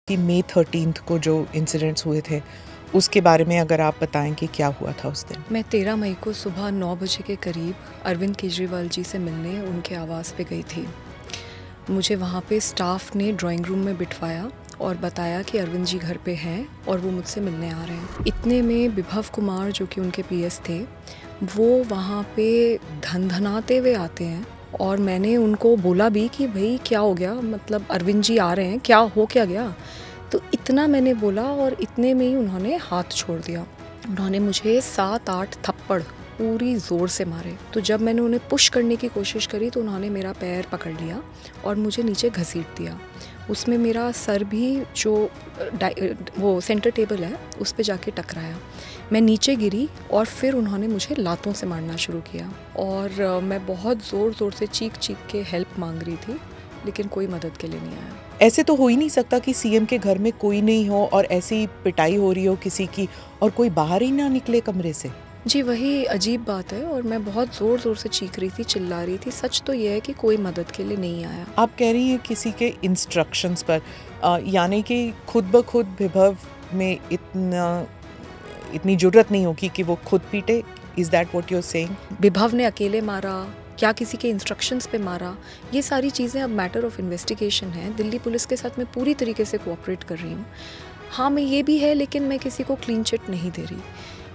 कि मई 13 को जो इंसिडेंट्स हुए थे उसके बारे में अगर आप बताएं कि क्या हुआ था उस दिन। मैं 13 मई को सुबह 9 बजे के करीब अरविंद केजरीवाल जी से मिलने उनके आवास पे गई थी। मुझे वहाँ पे स्टाफ ने ड्राइंग रूम में बिठवाया और बताया कि अरविंद जी घर पे हैं और वो मुझसे मिलने आ रहे हैं। इतने में विभव कुमार जो कि उनके पीएस थे, वो वहाँ पे धनधनाते हुए आते हैं और मैंने उनको बोला भी कि भाई क्या हो गया, मतलब अरविंद जी आ रहे हैं, क्या गया। तो इतना मैंने बोला और इतने में ही उन्होंने हाथ छोड़ दिया। उन्होंने मुझे 7-8 थप्पड़ पूरी ज़ोर से मारे। तो जब मैंने उन्हें पुश करने की कोशिश करी तो उन्होंने मेरा पैर पकड़ लिया और मुझे नीचे घसीट दिया। उसमें मेरा सर भी जो वो सेंटर टेबल है उस पे जाके टकराया। मैं नीचे गिरी और फिर उन्होंने मुझे लातों से मारना शुरू किया और मैं बहुत ज़ोर से चीख के हेल्प मांग रही थी, लेकिन कोई मदद के लिए नहीं आया। ऐसे तो हो ही नहीं सकता कि सीएम के घर में कोई नहीं हो और ऐसी पिटाई हो रही हो किसी की और कोई बाहर ही ना निकले कमरे से। जी, वही अजीब बात है और मैं बहुत ज़ोर से चीख रही थी, चिल्ला रही थी। सच तो ये है कि कोई मदद के लिए नहीं आया। आप कह रही हैं किसी के इंस्ट्रक्शंस पर, यानी कि खुद ब खुद विभव में इतनी जुर्रत नहीं होगी कि वो खुद पीटे। Is that what you are saying? Vibhav ने अकेले मारा, क्या किसी के इंस्ट्रक्शंस पे मारा, ये सारी चीज़ें अब मैटर ऑफ इन्वेस्टिगेशन है। दिल्ली पुलिस के साथ मैं पूरी तरीके से कोऑपरेट कर रही हूँ। हाँ, मैं ये भी है, लेकिन मैं किसी को क्लीन चिट नहीं दे रही,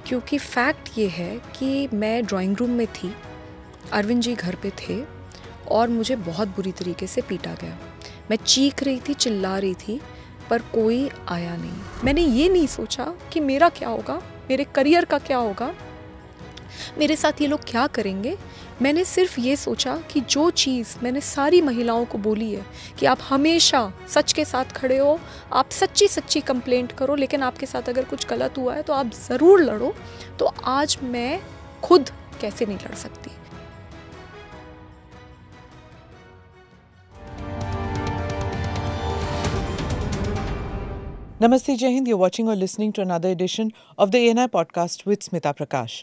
क्योंकि फैक्ट ये है कि मैं ड्राइंग रूम में थी, अरविंद जी घर पे थे और मुझे बहुत बुरी तरीके से पीटा गया। मैं चीख रही थी, चिल्ला रही थी, पर कोई आया नहीं। मैंने ये नहीं सोचा कि मेरा क्या होगा, मेरे करियर का क्या होगा, मेरे साथ ये लोग क्या करेंगे। मैंने सिर्फ ये सोचा कि जो चीज़ मैंने सारी महिलाओं को बोली है कि आप हमेशा सच के साथ खड़े हो, आप सच्ची कंप्लेंट करो, लेकिन आपके साथ अगर कुछ गलत हुआ है तो आप ज़रूर लड़ो। तो आज मैं खुद कैसे नहीं लड़ सकती। Namaste, Jai Hind. You're watching or listening to another edition of the ANI podcast with Smita Prakash.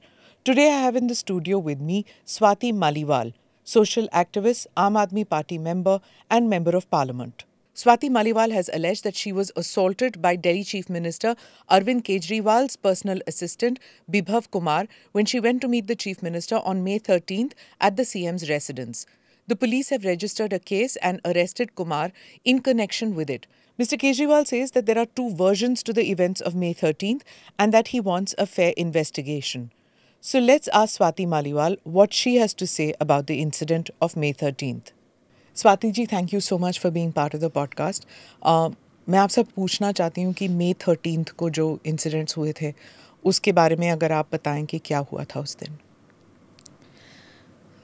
Today I have in the studio with me Swati Maliwal, social activist, Aam Aadmi Party member and member of parliament. Swati Maliwal has alleged that she was assaulted by Delhi Chief Minister Arvind Kejriwal's personal assistant Bibhav Kumar when she went to meet the Chief Minister on May 13th at the CM's residence. The police have registered a case and arrested Kumar in connection with it. Mr. Kejriwal says that there are two versions to the events of May 13th and that he wants a fair investigation. So let's ask Swati Maliwal what she has to say about the incident of May 13th. Swati ji, thank you so much for being part of the podcast. मैं आपसे पूछना चाहती हूँ कि May 13th को जो incidents हुए थे उसके बारे में अगर आप बताएं कि क्या हुआ था उस दिन।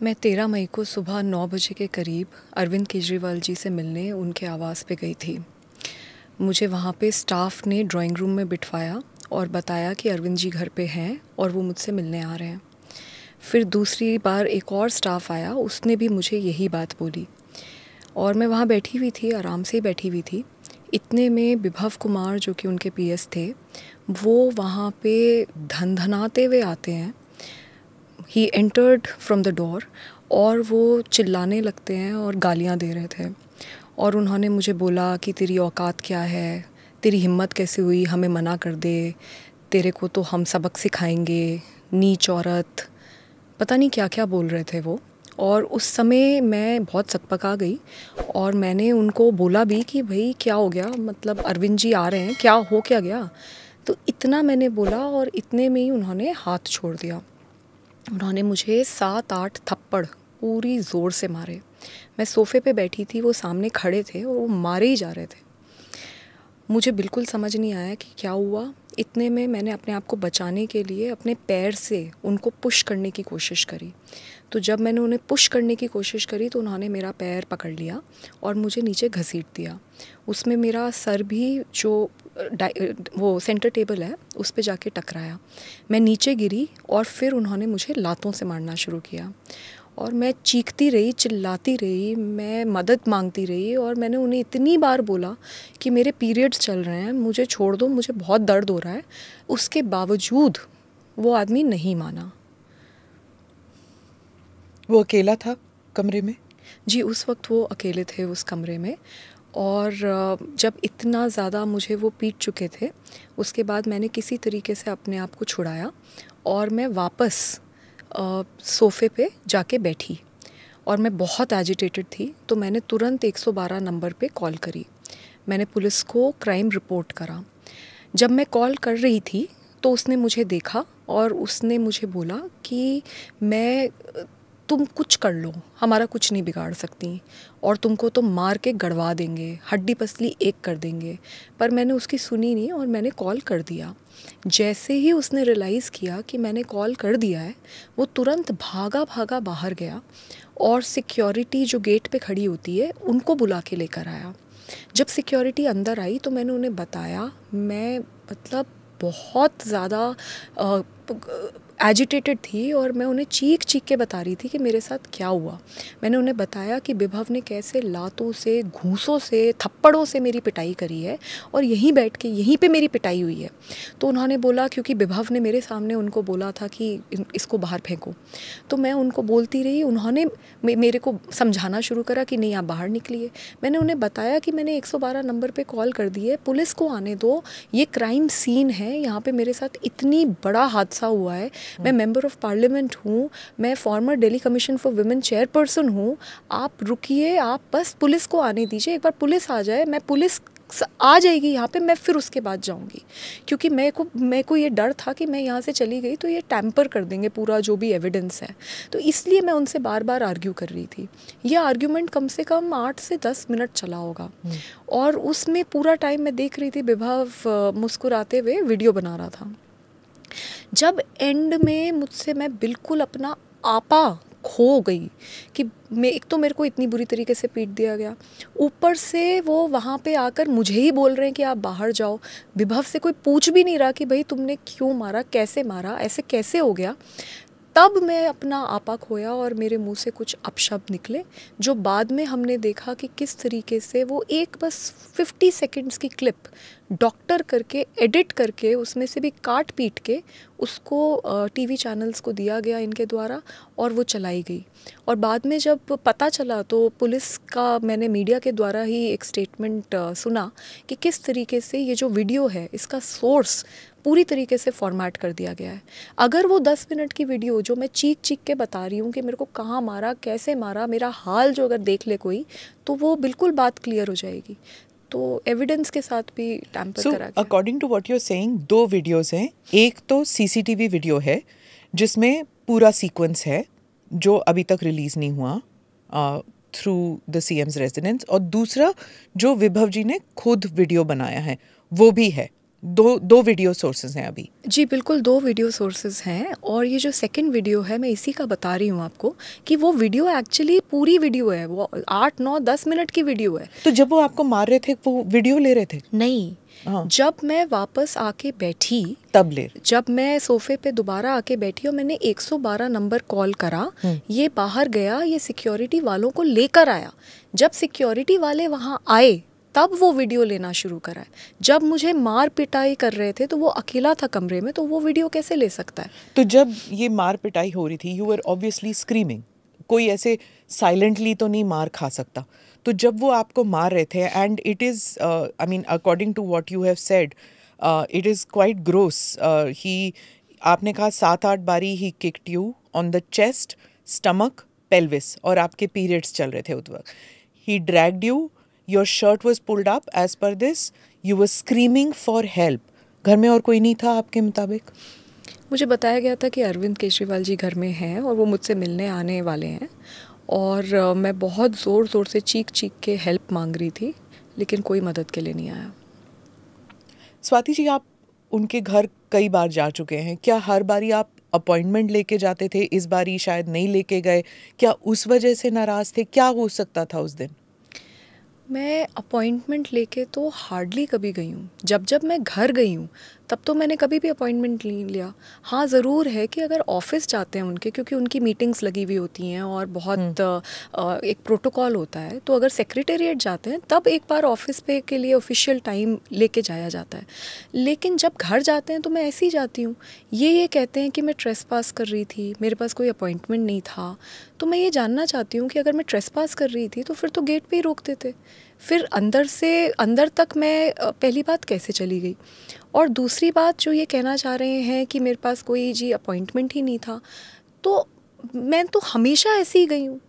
मैं 13 मई को सुबह 9 बजे के करीब अरविंद केजरीवाल जी से मिलने उनके आवास पे गई थी। मुझे वहाँ पे स्टाफ ने ड्राइंग रूम में बिठवाया और बताया कि अरविंद जी घर पे हैं और वो मुझसे मिलने आ रहे हैं। फिर दूसरी बार एक और स्टाफ आया, उसने भी मुझे यही बात बोली और मैं वहाँ बैठी हुई थी, आराम से ही बैठी हुई थी। इतने में विभव कुमार जो कि उनके पीएस थे, वो वहाँ पे धनधनाते हुए आते हैं। He entered from the door और वो चिल्लाने लगते हैं और गालियाँ दे रहे थे और उन्होंने मुझे बोला कि तेरी औकात क्या है, तेरी हिम्मत कैसे हुई हमें मना कर दे, तेरे को तो हम सबक सिखाएंगे, नीच औरत, पता नहीं क्या क्या बोल रहे थे वो। और उस समय मैं बहुत सकपका गई और मैंने उनको बोला भी कि भाई क्या हो गया, मतलब अरविंद जी आ रहे हैं, क्या गया। तो इतना मैंने बोला और इतने में ही उन्होंने हाथ छोड़ दिया। उन्होंने मुझे 7-8 थप्पड़ पूरी ज़ोर से मारे। मैं सोफ़े पे बैठी थी, वो सामने खड़े थे और वो मारे ही जा रहे थे। मुझे बिल्कुल समझ नहीं आया कि क्या हुआ। इतने में मैंने अपने आप को बचाने के लिए अपने पैर से उनको पुश करने की कोशिश करी। तो जब मैंने उन्हें पुश करने की कोशिश करी तो उन्होंने मेरा पैर पकड़ लिया और मुझे नीचे घसीट दिया। उसमें मेरा सर भी जो वो सेंटर टेबल है उस पे जाके टकराया। मैं नीचे गिरी और फिर उन्होंने मुझे लातों से मारना शुरू किया और मैं चीखती रही, चिल्लाती रही, मैं मदद मांगती रही और मैंने उन्हें इतनी बार बोला कि मेरे पीरियड्स चल रहे हैं, मुझे छोड़ दो, मुझे बहुत दर्द हो रहा है। उसके बावजूद वो आदमी नहीं माना। वो अकेला था कमरे में? जी, उस वक्त वो अकेले थे उस कमरे में और जब इतना ज़्यादा मुझे वो पीट चुके थे, उसके बाद मैंने किसी तरीके से अपने आप को छुड़ाया और मैं वापस सोफ़े पे जाके बैठी और मैं बहुत एजिटेटेड थी। तो मैंने तुरंत 112 नंबर पे कॉल करी। मैंने पुलिस को क्राइम रिपोर्ट करा। जब मैं कॉल कर रही थी तो उसने मुझे देखा और उसने मुझे बोला कि तुम कुछ कर लो, हमारा कुछ नहीं बिगाड़ सकती और तुमको तो मार के गड़वा देंगे, हड्डी पसली एक कर देंगे। पर मैंने उसकी सुनी नहीं और मैंने कॉल कर दिया। जैसे ही उसने रियलाइज़ किया कि मैंने कॉल कर दिया है, वो तुरंत भागा भागा बाहर गया और सिक्योरिटी जो गेट पे खड़ी होती है उनको बुला के लेकर आया। जब सिक्योरिटी अंदर आई तो मैंने उन्हें बताया, मैं मतलब बहुत ज़्यादा एजिटेटेड थी और मैं उन्हें चीख चीख के बता रही थी कि मेरे साथ क्या हुआ। मैंने उन्हें बताया कि विभव ने कैसे लातों से, घूंसों से, थप्पड़ों से मेरी पिटाई करी है और यहीं बैठ के यहीं पे मेरी पिटाई हुई है। तो उन्होंने बोला, क्योंकि विभव ने मेरे सामने उनको बोला था कि इसको बाहर फेंको, तो मैं उनको बोलती रही। उन्होंने मेरे को समझाना शुरू करा कि नहीं, आप बाहर निकलिए। मैंने उन्हें बताया कि मैंने 112 नंबर पे कॉल कर दी है, पुलिस को आने दो, ये क्राइम सीन है, यहाँ पे मेरे साथ इतनी बड़ा हादसा हुआ है, मैं मेंबर ऑफ पार्लियामेंट हूँ, मैं farmer Delhi commission for women chairperson हूँ, आप रुकिए, आप बस पुलिस को आने दीजिए, एक बार पुलिस आ जाए, मैं पुलिस आ जाएगी यहाँ पे, मैं फिर उसके बाद जाऊँगी। क्योंकि मेरे को ये डर था कि मैं यहाँ से चली गई तो ये टैम्पर कर देंगे पूरा जो भी एविडेंस है। तो इसलिए मैं उनसे बार बार आर्ग्यू कर रही थी। यह आर्ग्यूमेंट कम से कम 8 से 10 मिनट चला होगा और उसमें पूरा टाइम मैं देख रही थी विभव मुस्कुराते हुए वीडियो बना रहा था। जब एंड में मैं बिल्कुल अपना आपा खो गई कि एक तो मेरे को इतनी बुरी तरीके से पीट दिया गया, ऊपर से वो वहाँ पे आकर मुझे ही बोल रहे हैं कि आप बाहर जाओ। विभव से कोई पूछ भी नहीं रहा कि भाई तुमने क्यों मारा, कैसे मारा, ऐसे कैसे हो गया। तब मैं अपना आपा खोया और मेरे मुंह से कुछ अपशब्द निकले, जो बाद में हमने देखा कि किस तरीके से वो एक बस 50 सेकंड्स की क्लिप डॉक्टर करके, एडिट करके, उसमें से भी काट पीट के उसको टीवी चैनल्स को दिया गया इनके द्वारा और वो चलाई गई। और बाद में जब पता चला तो पुलिस का मैंने मीडिया के द्वारा ही एक स्टेटमेंट सुना कि किस तरीके से ये जो वीडियो है इसका सोर्स पूरी तरीके से फॉर्मेट कर दिया गया है। अगर वो 10 मिनट की वीडियो जो मैं चीख चीख के बता रही हूँ कि मेरे को कहाँ मारा, कैसे मारा, मेरा हाल जो अगर देख ले कोई, तो वो बिल्कुल बात क्लियर हो जाएगी। तो एविडेंस के साथ भी टैम्पर करा गया। According to what you are saying, 2 videos हैं। एक तो सीसीटीवी वीडियो है जिसमें पूरा सीक्वेंस है जो अभी तक रिलीज नहीं हुआ थ्रू द सीएम्स रेजिडेंस, और दूसरा जो विभव जी ने खुद वीडियो बनाया है वो भी है। दो वीडियो सोर्सेज हैं अभी। जी बिल्कुल, 2 वीडियो सोर्सेज हैं और ये जो सेकंड वीडियो है मैं इसी का बता रही हूँ आपको कि वो वीडियो एक्चुअली पूरी वीडियो है, वो 8, 9, 10 मिनट की वीडियो है। तो जब वो आपको मार रहे थे वो वीडियो ले रहे थे? नहीं, जब मैं वापस आके बैठी तब ले, जब मैं सोफे पे दोबारा आके बैठी और मैंने 112 नंबर कॉल करा, ये बाहर गया, ये सिक्योरिटी वालों को लेकर आया। जब सिक्योरिटी वाले वहाँ आए तब वो वीडियो लेना शुरू करा है। जब मुझे मार पिटाई कर रहे थे तो वो अकेला था कमरे में, तो वो वीडियो कैसे ले सकता है? तो जब ये मार पिटाई हो रही थी, यू वर ऑब्वियसली स्क्रीमिंग, कोई ऐसे साइलेंटली तो नहीं मार खा सकता। तो जब वो आपको मार रहे थे, and it is I mean according to what you have said, it is quite gross. आपने कहा 7-8 बारी ही kicked you on the chest, stomach, pelvis, और आपके पीरियड्स चल रहे थे उस वक्त। He dragged you, your shirt was pulled up, as per this you were screaming for help. घर में और कोई नहीं था आपके मुताबिक? मुझे बताया गया था कि अरविंद केजरीवाल जी घर में हैं और वो मुझसे मिलने आने वाले हैं, और मैं बहुत ज़ोर ज़ोर से चीख चीख के हेल्प मांग रही थी, लेकिन कोई मदद के लिए नहीं आया। स्वाति जी, आप उनके घर कई बार जा चुके हैं, क्या हर बारी आप अपॉइंटमेंट लेके जाते थे? इस बारी शायद नहीं लेके गए, क्या उस वजह से नाराज़ थे? क्या हो सकता था उस दिन? मैं अपॉइंटमेंट लेके तो हार्डली कभी गई हूँ। जब मैं घर गई हूँ तब तो मैंने कभी भी अपॉइंटमेंट नहीं लिया। हाँ, ज़रूर है कि अगर ऑफिस जाते हैं उनके, क्योंकि उनकी मीटिंग्स लगी हुई होती हैं और बहुत एक प्रोटोकॉल होता है, तो अगर सेक्रेटेरिएट जाते हैं तब एक बार ऑफिस पे के लिए ऑफिशियल टाइम लेके जाया जाता है। लेकिन जब घर जाते हैं तो मैं ऐसे ही जाती हूँ। ये कहते हैं कि मैं ट्रेसपास कर रही थी, मेरे पास कोई अपॉइंटमेंट नहीं था। तो मैं ये जानना चाहती हूँ कि अगर मैं ट्रेसपास कर रही थी तो फिर तो गेट पे ही रोक देते। फिर अंदर तक मैं पहली बात कैसे चली गई, और दूसरी बात जो ये कहना चाह रहे हैं कि मेरे पास कोई जी अपॉइंटमेंट ही नहीं था, तो मैं तो हमेशा ऐसे ही गई हूँ।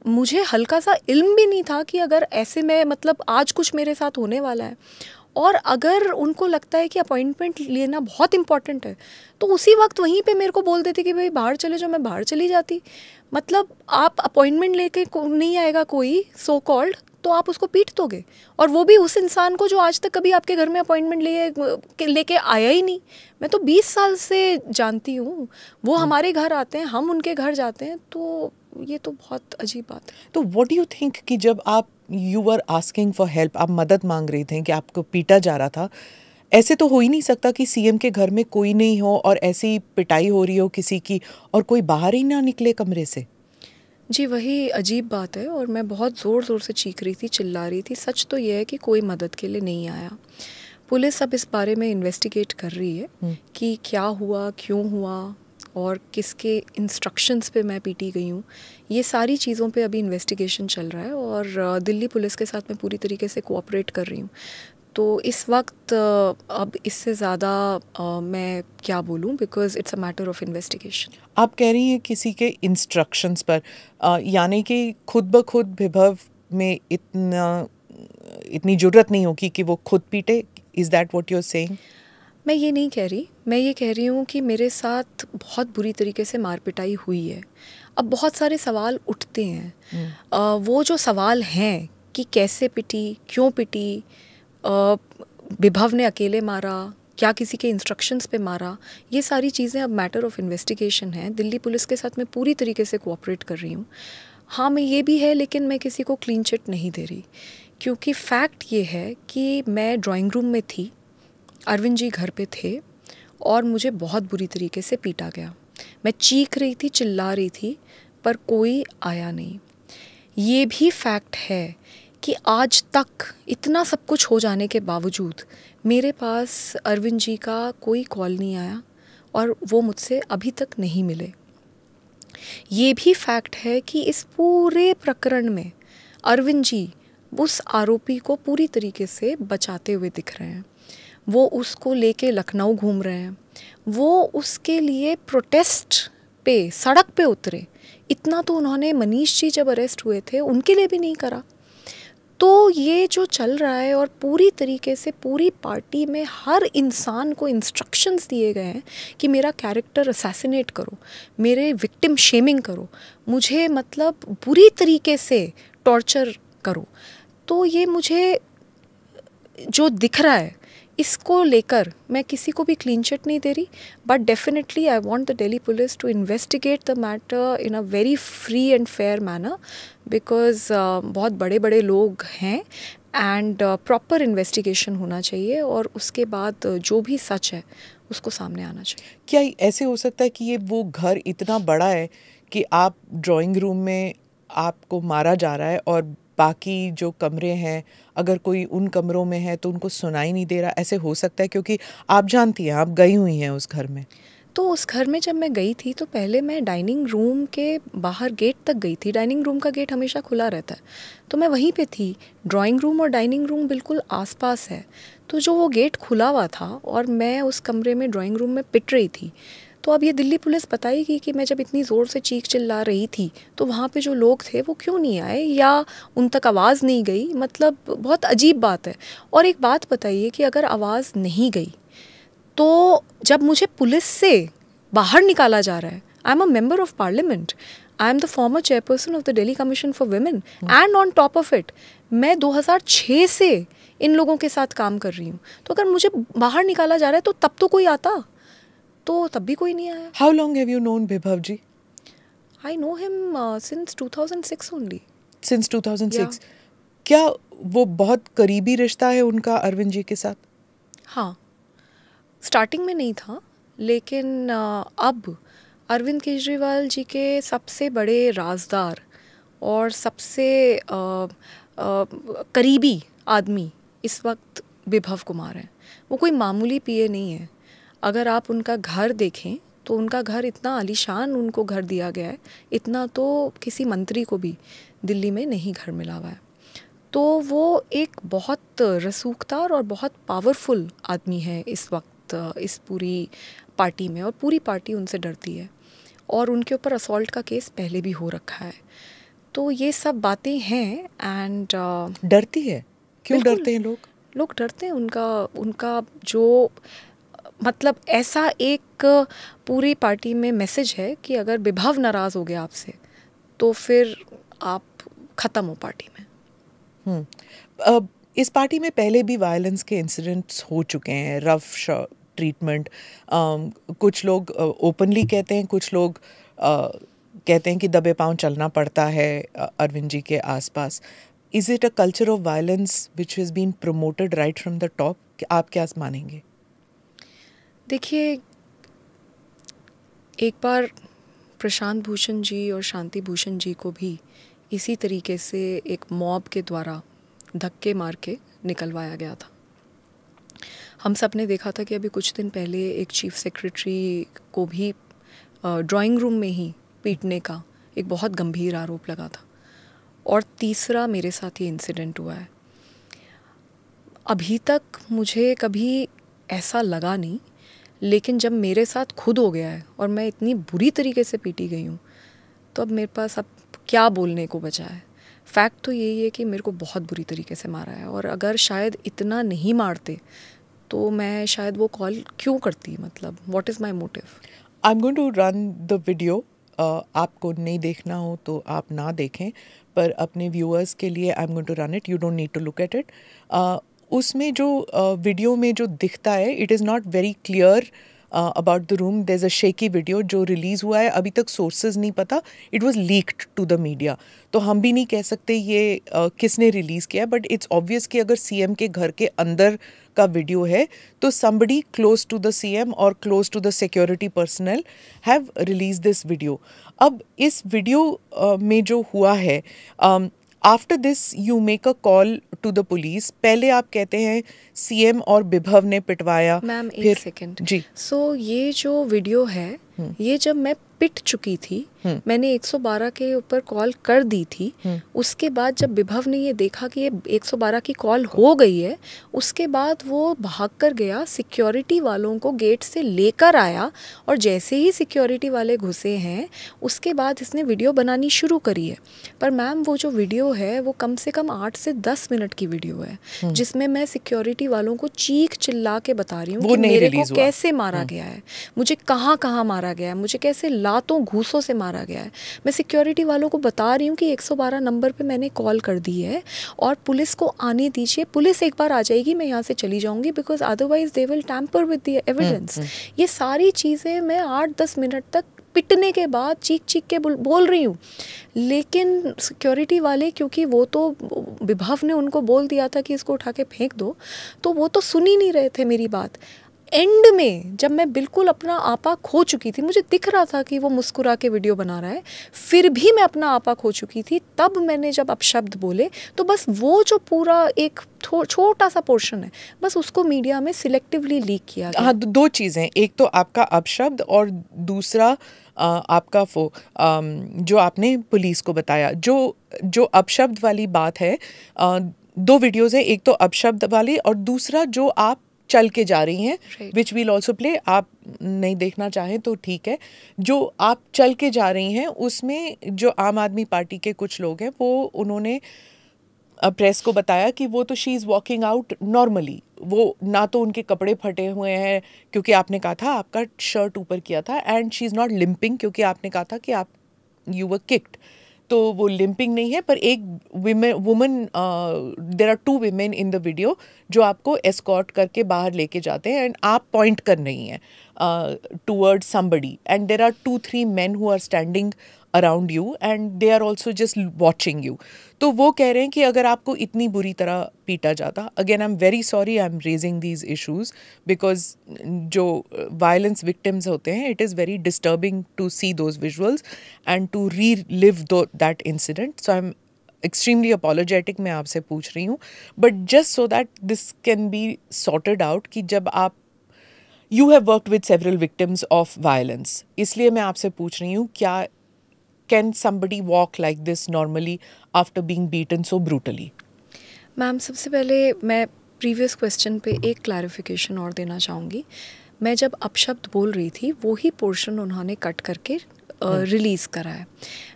मुझे हल्का सा इल्म भी नहीं था कि अगर ऐसे में मतलब आज कुछ मेरे साथ होने वाला है, और अगर उनको लगता है कि अपॉइंटमेंट लेना बहुत इम्पॉर्टेंट है तो उसी वक्त वहीं पे मेरे को बोल देते कि भाई बाहर चले जाओ, मैं बाहर चली जाती। मतलब आप अपॉइंटमेंट लेके नहीं आएगा कोई सो कॉल्ड तो आप उसको पीट दोगे, और वो भी उस इंसान को जो आज तक कभी आपके घर में अपॉइंटमेंट लेके आया ही नहीं। मैं तो 20 साल से जानती हूँ, वो हमारे घर आते हैं, हम उनके घर जाते हैं, तो ये तो बहुत अजीब बात है। तो व्हाट डू यू थिंक कि जब आप you were asking for help, आप मदद मांग रही थे कि आपको पीटा जा रहा था, ऐसे तो हो ही नहीं सकता कि सीएम के घर में कोई नहीं हो और ऐसी पिटाई हो रही हो किसी की और कोई बाहर ही ना निकले कमरे से। जी वही अजीब बात है, और मैं बहुत ज़ोर ज़ोर से चीख रही थी, चिल्ला रही थी। सच तो ये है कि कोई मदद के लिए नहीं आया। पुलिस अब इस बारे में इन्वेस्टिगेट कर रही है कि क्या हुआ, क्यों हुआ, और किसके इंस्ट्रक्शंस पे मैं पीटी गई हूँ। ये सारी चीज़ों पे अभी इन्वेस्टिगेशन चल रहा है, और दिल्ली पुलिस के साथ मैं पूरी तरीके से कोऑपरेट कर रही हूँ। तो इस वक्त अब इससे ज़्यादा मैं क्या बोलूँ, because it's a matter of investigation. आप कह रही हैं किसी के इंस्ट्रक्शंस पर, यानी कि खुद ब खुद विभव में इतनी जुर्रत नहीं होगी कि वो खुद पीटे। Is that what you are saying? मैं ये नहीं कह रही, मैं ये कह रही हूँ कि मेरे साथ बहुत बुरी तरीके से मार पिटाई हुई है। अब बहुत सारे सवाल उठते हैं। वो जो सवाल हैं कि कैसे पिटी, क्यों पिटी, विभव ने अकेले मारा, क्या किसी के इंस्ट्रक्शंस पे मारा, ये सारी चीज़ें अब मैटर ऑफ इन्वेस्टिगेशन है। दिल्ली पुलिस के साथ मैं पूरी तरीके से कोऑपरेट कर रही हूँ। हाँ, मैं ये भी है, लेकिन मैं किसी को क्लीन चिट नहीं दे रही, क्योंकि फैक्ट ये है कि मैं ड्राइंग रूम में थी, अरविंद जी घर पे थे, और मुझे बहुत बुरी तरीके से पीटा गया। मैं चीख रही थी, चिल्ला रही थी, पर कोई आया नहीं। ये भी फैक्ट है कि आज तक इतना सब कुछ हो जाने के बावजूद मेरे पास अरविंद जी का कोई कॉल नहीं आया, और वो मुझसे अभी तक नहीं मिले। ये भी फैक्ट है कि इस पूरे प्रकरण में अरविंद जी उस आरोपी को पूरी तरीके से बचाते हुए दिख रहे हैं। वो उसको लेके लखनऊ घूम रहे हैं, वो उसके लिए प्रोटेस्ट पे सड़क पे उतरे। इतना तो उन्होंने मनीष जी जब अरेस्ट हुए थे उनके लिए भी नहीं करा। तो ये जो चल रहा है, और पूरी तरीके से पूरी पार्टी में हर इंसान को इंस्ट्रक्शंस दिए गए हैं कि मेरा कैरेक्टर असैसिनेट करो, मेरे विक्टिम शेमिंग करो, मुझे मतलब बुरी तरीके से टॉर्चर करो। तो ये मुझे जो दिख रहा है, इसको लेकर मैं किसी को भी क्लीन चिट नहीं दे रही, but definitely I want the Delhi police to investigate the matter in a very free and fair manner, because बहुत बड़े बड़े लोग हैं, एंड प्रॉपर इन्वेस्टिगेशन होना चाहिए, और उसके बाद जो भी सच है उसको सामने आना चाहिए। क्या ऐसे हो सकता है कि ये वो घर इतना बड़ा है कि आप ड्राइंग रूम में आपको मारा जा रहा है और बाकी जो कमरे हैं, अगर कोई उन कमरों में है तो उनको सुनाई नहीं दे रहा? ऐसे हो सकता है, क्योंकि आप जानती हैं, आप गई हुई हैं उस घर में। तो उस घर में जब मैं गई थी तो पहले मैं डाइनिंग रूम के बाहर गेट तक गई थी। डाइनिंग रूम का गेट हमेशा खुला रहता है, तो मैं वहीं पे थी। ड्राइंग रूम और डाइनिंग रूम बिल्कुल आसपास है, तो जो वो गेट खुला हुआ था और मैं उस कमरे में ड्राइंग रूम में पिट रही थी। तो अब ये दिल्ली पुलिस बताएगी कि मैं जब इतनी ज़ोर से चीख चिल्ला रही थी तो वहाँ पे जो लोग थे वो क्यों नहीं आए, या उन तक आवाज़ नहीं गई। मतलब बहुत अजीब बात है। और एक बात बताइए कि अगर आवाज़ नहीं गई तो जब मुझे पुलिस से बाहर निकाला जा रहा है, I am a member of parliament, I am the former chairperson of the Delhi commission for women, and on top of it मैं 2006 से इन लोगों के साथ काम कर रही हूँ। तो अगर मुझे बाहर निकाला जा रहा है तो तब तो कोई आता, तो तब भी कोई नहीं आया। How long have you known Vibhav ji? I know him since 2006 only. Since 2006? क्या वो बहुत करीबी रिश्ता है उनका अरविंद जी के साथ? हाँ, स्टार्टिंग में नहीं था, लेकिन अब अरविंद केजरीवाल जी के सबसे बड़े राजदार और सबसे करीबी आदमी इस वक्त विभव कुमार हैं। वो कोई मामूली पीए नहीं है। अगर आप उनका घर देखें तो उनका घर इतना आलीशान उनको घर दिया गया है, इतना तो किसी मंत्री को भी दिल्ली में नहीं घर मिला हुआ है। तो वो एक बहुत रसूखदार और बहुत पावरफुल आदमी है इस वक्त इस पूरी पार्टी में, और पूरी पार्टी उनसे डरती है, और उनके ऊपर असॉल्ट का केस पहले भी हो रखा है। तो ये सब बातें हैं एंड डरती है? क्यों डरते हैं लोग? लोग डरते हैं, उनका जो मतलब ऐसा एक पूरी पार्टी में मैसेज है कि अगर विभव नाराज़ हो गया आपसे तो फिर आप ख़त्म हो पार्टी में। इस पार्टी में पहले भी वायलेंस के इंसिडेंट्स हो चुके हैं, रफ ट्रीटमेंट। कुछ लोग ओपनली कहते हैं, कुछ लोग कहते हैं कि दबे पांव चलना पड़ता है अरविंद जी के आसपास। Is it a culture of violence which has been promoted right from the top? आप क्या मानेंगे? देखिए, एक बार प्रशांत भूषण जी और शांति भूषण जी को भी इसी तरीके से एक मॉब के द्वारा धक्के मार के निकलवाया गया था। हम सब ने देखा था कि अभी कुछ दिन पहले एक चीफ सेक्रेटरी को भी ड्राइंग रूम में ही पीटने का एक बहुत गंभीर आरोप लगा था, और तीसरा मेरे साथ ये इंसिडेंट हुआ है। अभी तक मुझे कभी ऐसा लगा नहीं, लेकिन जब मेरे साथ खुद हो गया है और मैं इतनी बुरी तरीके से पीटी गई हूँ, तो अब मेरे पास अब क्या बोलने को बचा है। फैक्ट तो यही है कि मेरे को बहुत बुरी तरीके से मारा है, और अगर शायद इतना नहीं मारते तो मैं शायद वो कॉल क्यों करती, मतलब what is my motive. I am going to run the video. आपको नहीं देखना हो तो आप ना देखें, पर अपने व्यूअर्स के लिए I am going to run it, you don't need to look at it. उसमें जो वीडियो में जो दिखता है, it is not very clear about the room. There is a shaky video जो रिलीज़ हुआ है, अभी तक सोर्सेज नहीं पता, it was leaked to the media, तो हम भी नहीं कह सकते ये किसने रिलीज़ किया। बट इट्स ऑब्वियस कि अगर सीएम के घर के अंदर का वीडियो है तो somebody close to the CM और close to the security personnel have released this video. अब इस वीडियो में जो हुआ है, after this you make a call to the police. पहले आप कहते हैं सीएम और विभव ने पिटवाया। मैम फिर एक सेकेंड जी। सो ये जो वीडियो है, ये जब मैं पिट चुकी थी, मैंने 112 के ऊपर कॉल कर दी थी। उसके बाद जब विभव ने ये देखा कि ये 112 की कॉल हो गई है, उसके बाद वो भाग कर गया, सिक्योरिटी वालों को गेट से लेकर आया, और जैसे ही सिक्योरिटी वाले घुसे हैं उसके बाद इसने वीडियो बनानी शुरू करी है। पर मैम वो जो वीडियो है वो कम से कम 8 से 10 मिनट की वीडियो है, जिसमें मैं सिक्योरिटी वालों को चीख चिल्ला के बता रही हूँ कि मेरे को कैसे मारा गया है, मुझे कहाँ कहाँ मारा गया है, मुझे कैसे लातों घूसों से मारा गया है। मैं सिक्योरिटी वालों को बता रही हूँ कि 112 नंबर पे मैंने कॉल कर दी है और पुलिस को आने दीजिए, पुलिस एक बार आ जाएगी, मैं यहाँ से चली जाऊँगी, because otherwise they will tamper with the evidence. ये सारी चीज़ें मैं 8-10 मिनट तक पिटने के बाद चीख चीख के बोल रही हूँ। लेकिन सिक्योरिटी वाले, क्योंकि वो तो विभव ने उनको बोल दिया था कि इसको उठा के फेंक दो, तो वो तो सुन ही नहीं रहे थे मेरी बात। एंड में जब मैं बिल्कुल अपना आपा खो चुकी थी, मुझे दिख रहा था कि वो मुस्कुरा के वीडियो बना रहा है, फिर भी मैं अपना आपा खो चुकी थी, तब मैंने जब अपशब्द बोले तो बस वो जो पूरा एक छोटा सा पोर्शन है, बस उसको मीडिया में सिलेक्टिवली लीक किया गया। हाँ, दो चीज़ें, एक तो आपका अपशब्द और दूसरा आपका जो आपने पुलिस को बताया। जो अपशब्द वाली बात है, दो वीडियोज़ हैं, एक तो अपशब्द वाली और दूसरा जो आप चल के जा रही हैं, विच वील ऑल्सो प्ले। आप नहीं देखना चाहें तो ठीक है। जो आप चल के जा रही हैं उसमें जो आम आदमी पार्टी के कुछ लोग हैं, वो उन्होंने प्रेस को बताया कि वो तो she is walking out normally, वो ना तो उनके कपड़े फटे हुए हैं क्योंकि आपने कहा था आपका शर्ट ऊपर किया था, and she is not limping क्योंकि आपने कहा था कि आप यू वर किक्ड, तो वो लिम्पिंग नहीं है। पर एक woman, there are 2 women in the video जो आपको एस्कॉर्ट करके बाहर लेके जाते हैं, एंड आप पॉइंट कर रही हैं toward somebody, and there are 2-3 men who are standing around you and they are also just watching you. तो वो कह रहे हैं कि अगर आपको इतनी बुरी तरह पीटा जाता, again I am very sorry, I am raising these issues because जो वायलेंस विक्टिम्स होते हैं, it is very disturbing to see those visuals and to relive that incident. So I am extremely apologetic, मैं आपसे पूछ रही हूँ, but just so that this can be sorted out कि जब आप you have worked with several victims of violence, इसलिए मैं आपसे पूछ रही हूँ, क्या can somebody walk like this normally after being beaten so brutally? Ma'am, सबसे पहले मैं प्रीवियस क्वेश्चन पे एक क्लैरिफिकेशन और देना चाहूँगी। मैं जब अपशब्द बोल रही थी वही पोर्शन उन्होंने कट करके रिलीज़ करा है।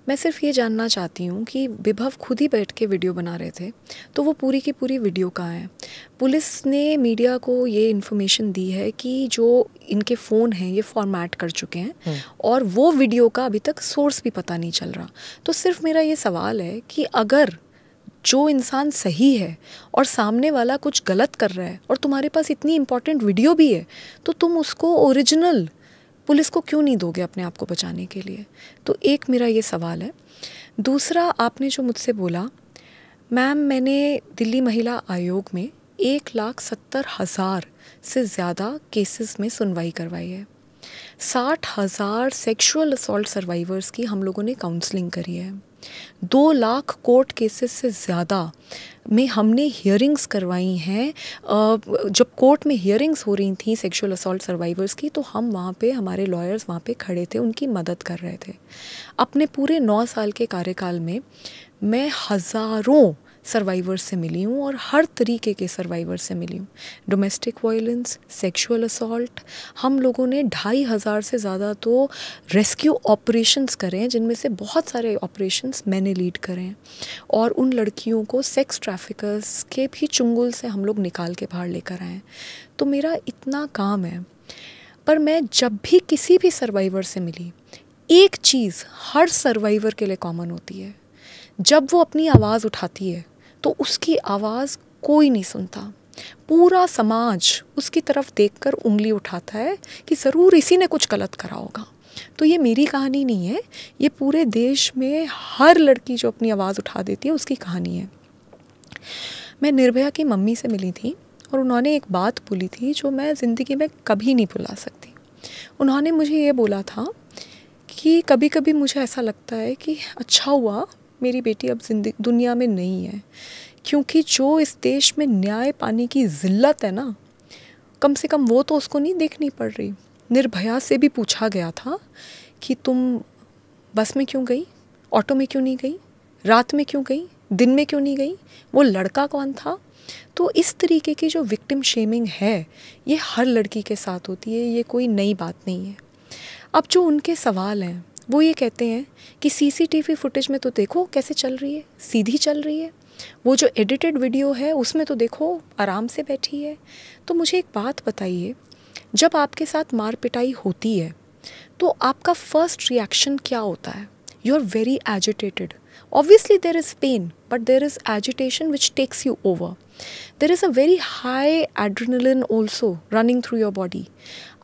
मैं सिर्फ ये जानना चाहती हूँ कि विभव खुद ही बैठ के वीडियो बना रहे थे, तो वो पूरी की पूरी वीडियो कहाँ है? पुलिस ने मीडिया को ये इन्फॉर्मेशन दी है कि जो इनके फ़ोन हैं ये फॉर्मेट कर चुके हैं और वो वीडियो का अभी तक सोर्स भी पता नहीं चल रहा। तो सिर्फ मेरा ये सवाल है कि अगर जो इंसान सही है और सामने वाला कुछ गलत कर रहा है और तुम्हारे पास इतनी इम्पोर्टेंट वीडियो भी है, तो तुम उसको ओरिजिनल पुलिस को क्यों नहीं दोगे अपने आप को बचाने के लिए? तो एक मेरा ये सवाल है। दूसरा, आपने जो मुझसे बोला, मैम मैंने दिल्ली महिला आयोग में 1,70,000 से ज़्यादा केसेस में सुनवाई करवाई है। 60,000 सेक्सुअल असॉल्ट सर्वाइवर्स की हम लोगों ने काउंसलिंग करी है। 2 लाख कोर्ट केसेस से ज़्यादा में हमने हियरिंग्स करवाई हैं। जब कोर्ट में हियरिंग्स हो रही थी सेक्सुअल असॉल्ट सर्वाइवर्स की, तो हम वहाँ पे, हमारे लॉयर्स वहाँ पे खड़े थे, उनकी मदद कर रहे थे। अपने पूरे 9 साल के कार्यकाल में मैं हज़ारों सर्वाइवर्स से मिली हूँ और हर तरीके के सर्वाइवर से मिली हूँ। डोमेस्टिक वायलेंस, सेक्सुअल असॉल्ट, हम लोगों ने 2,500 से ज़्यादा तो रेस्क्यू ऑपरेशंस करे हैं, जिनमें से बहुत सारे ऑपरेशंस मैंने लीड करे हैं। और उन लड़कियों को सेक्स ट्रैफिकर्स के भी चुंगल से हम लोग निकाल के बाहर लेकर आए हैं। तो मेरा इतना काम है। पर मैं जब भी किसी भी सर्वाइवर से मिली, एक चीज़ हर सर्वाइवर के लिए कॉमन होती है, जब वो अपनी आवाज़ उठाती है तो उसकी आवाज़ कोई नहीं सुनता। पूरा समाज उसकी तरफ देखकर उंगली उठाता है कि ज़रूर इसी ने कुछ गलत करा होगा। तो ये मेरी कहानी नहीं है, ये पूरे देश में हर लड़की जो अपनी आवाज़ उठा देती है उसकी कहानी है। मैं निर्भया की मम्मी से मिली थी और उन्होंने एक बात बोली थी जो मैं ज़िंदगी में कभी नहीं भुला सकती। उन्होंने मुझे ये बोला था कि कभी कभी मुझे ऐसा लगता है कि अच्छा हुआ मेरी बेटी अब दुनिया में नहीं है, क्योंकि जो इस देश में न्याय पाने की ज़िल्लत है ना, कम से कम वो तो उसको नहीं देखनी पड़ रही। निर्भया से भी पूछा गया था कि तुम बस में क्यों गई, ऑटो में क्यों नहीं गई, रात में क्यों गई, दिन में क्यों नहीं गई, वो लड़का कौन था। तो इस तरीके की जो विक्टिम शेमिंग है ये हर लड़की के साथ होती है, ये कोई नई बात नहीं है। अब जो उनके सवाल हैं वो ये कहते हैं कि सीसीटीवी फुटेज में तो देखो कैसे चल रही है, सीधी चल रही है, वो जो एडिटेड वीडियो है उसमें तो देखो आराम से बैठी है। तो मुझे एक बात बताइए, जब आपके साथ मार पिटाई होती है तो आपका फर्स्ट रिएक्शन क्या होता है? You are very agitated. Obviously there is pain, but there is agitation which takes you over. There is a very high adrenaline also running through your body.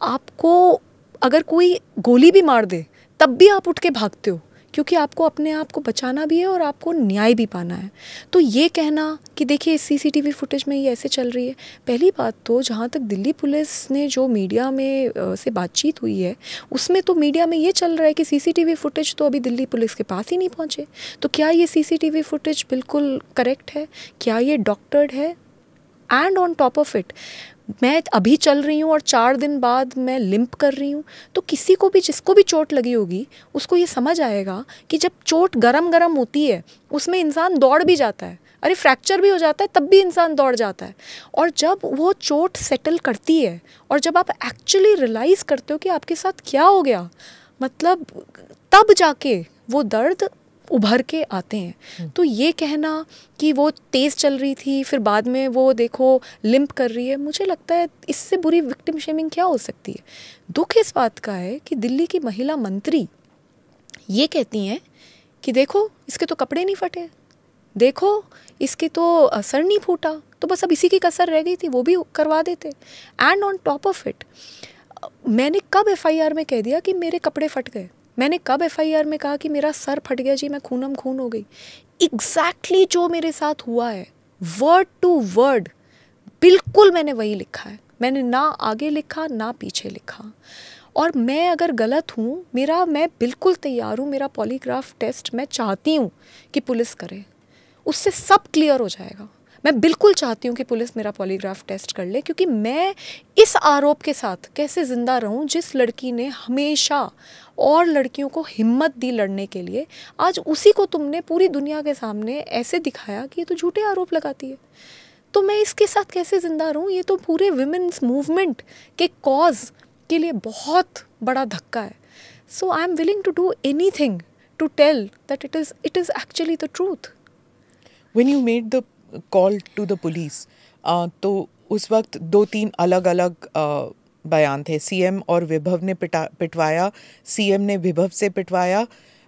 आपको अगर कोई गोली भी मार दे तब भी आप उठ के भागते हो, क्योंकि आपको अपने आप को बचाना भी है और आपको न्याय भी पाना है। तो ये कहना कि देखिए इस सीसीटीवी फुटेज में ये ऐसे चल रही है, पहली बात तो जहाँ तक दिल्ली पुलिस ने जो मीडिया में से बातचीत हुई है उसमें तो मीडिया में ये चल रहा है कि सीसीटीवी फुटेज तो अभी दिल्ली पुलिस के पास ही नहीं पहुँचे। तो क्या ये सीसीटीवी फुटेज बिल्कुल करेक्ट है? क्या ये डॉक्टर्ड है? And on top of it मैं अभी चल रही हूँ और 4 दिन बाद मैं लिम्प कर रही हूँ। तो किसी को भी, जिसको भी चोट लगी होगी, उसको ये समझ आएगा कि जब चोट गरम गरम होती है उसमें इंसान दौड़ भी जाता है। अरे फ्रैक्चर भी हो जाता है तब भी इंसान दौड़ जाता है। और जब वो चोट सेटल करती है और जब आप एक्चुअली रियलाइज़ करते हो कि आपके साथ क्या हो गया, मतलब तब जाके वो दर्द उभर के आते हैं। तो ये कहना कि वो तेज़ चल रही थी फिर बाद में वो देखो लिम्प कर रही है, मुझे लगता है इससे बुरी विक्टिम शेमिंग क्या हो सकती है। दुख इस बात का है कि दिल्ली की महिला मंत्री ये कहती हैं कि देखो इसके तो कपड़े नहीं फटे, देखो इसके तो सर नहीं फूटा, तो बस अब इसी की कसर रह गई थी, वो भी करवा देते। And on top of it मैंने कब एफआईआर में कह दिया कि मेरे कपड़े फट गए? मैंने कब एफआईआर में कहा कि मेरा सर फट गया जी, मैं खूनम खून हो गई? एग्जैक्टली जो मेरे साथ हुआ है वर्ड टू वर्ड बिल्कुल मैंने वही लिखा है। मैंने ना आगे लिखा ना पीछे लिखा। और मैं अगर गलत हूँ, मैं बिल्कुल तैयार हूँ, मेरा पॉलीग्राफ टेस्ट मैं चाहती हूँ कि पुलिस करे, उससे सब क्लियर हो जाएगा। मैं बिल्कुल चाहती हूँ कि पुलिस मेरा पॉलीग्राफ टेस्ट कर ले, क्योंकि मैं इस आरोप के साथ कैसे ज़िंदा रहूँ जिस लड़की ने हमेशा और लड़कियों को हिम्मत दी लड़ने के लिए, आज उसी को तुमने पूरी दुनिया के सामने ऐसे दिखाया कि ये तो झूठे आरोप लगाती है। तो मैं इसके साथ कैसे ज़िंदा रहूँ? ये तो पूरे विमेंस मूवमेंट के कॉज के लिए बहुत बड़ा धक्का है। So I am willing to do anything to tell that it is actually the truth. When you made the call to the police, तो उस वक्त 2-3 अलग अलग बयान थे। सीएम और विभव ने पिटवाया, सीएम ने विभव से पिटवाया,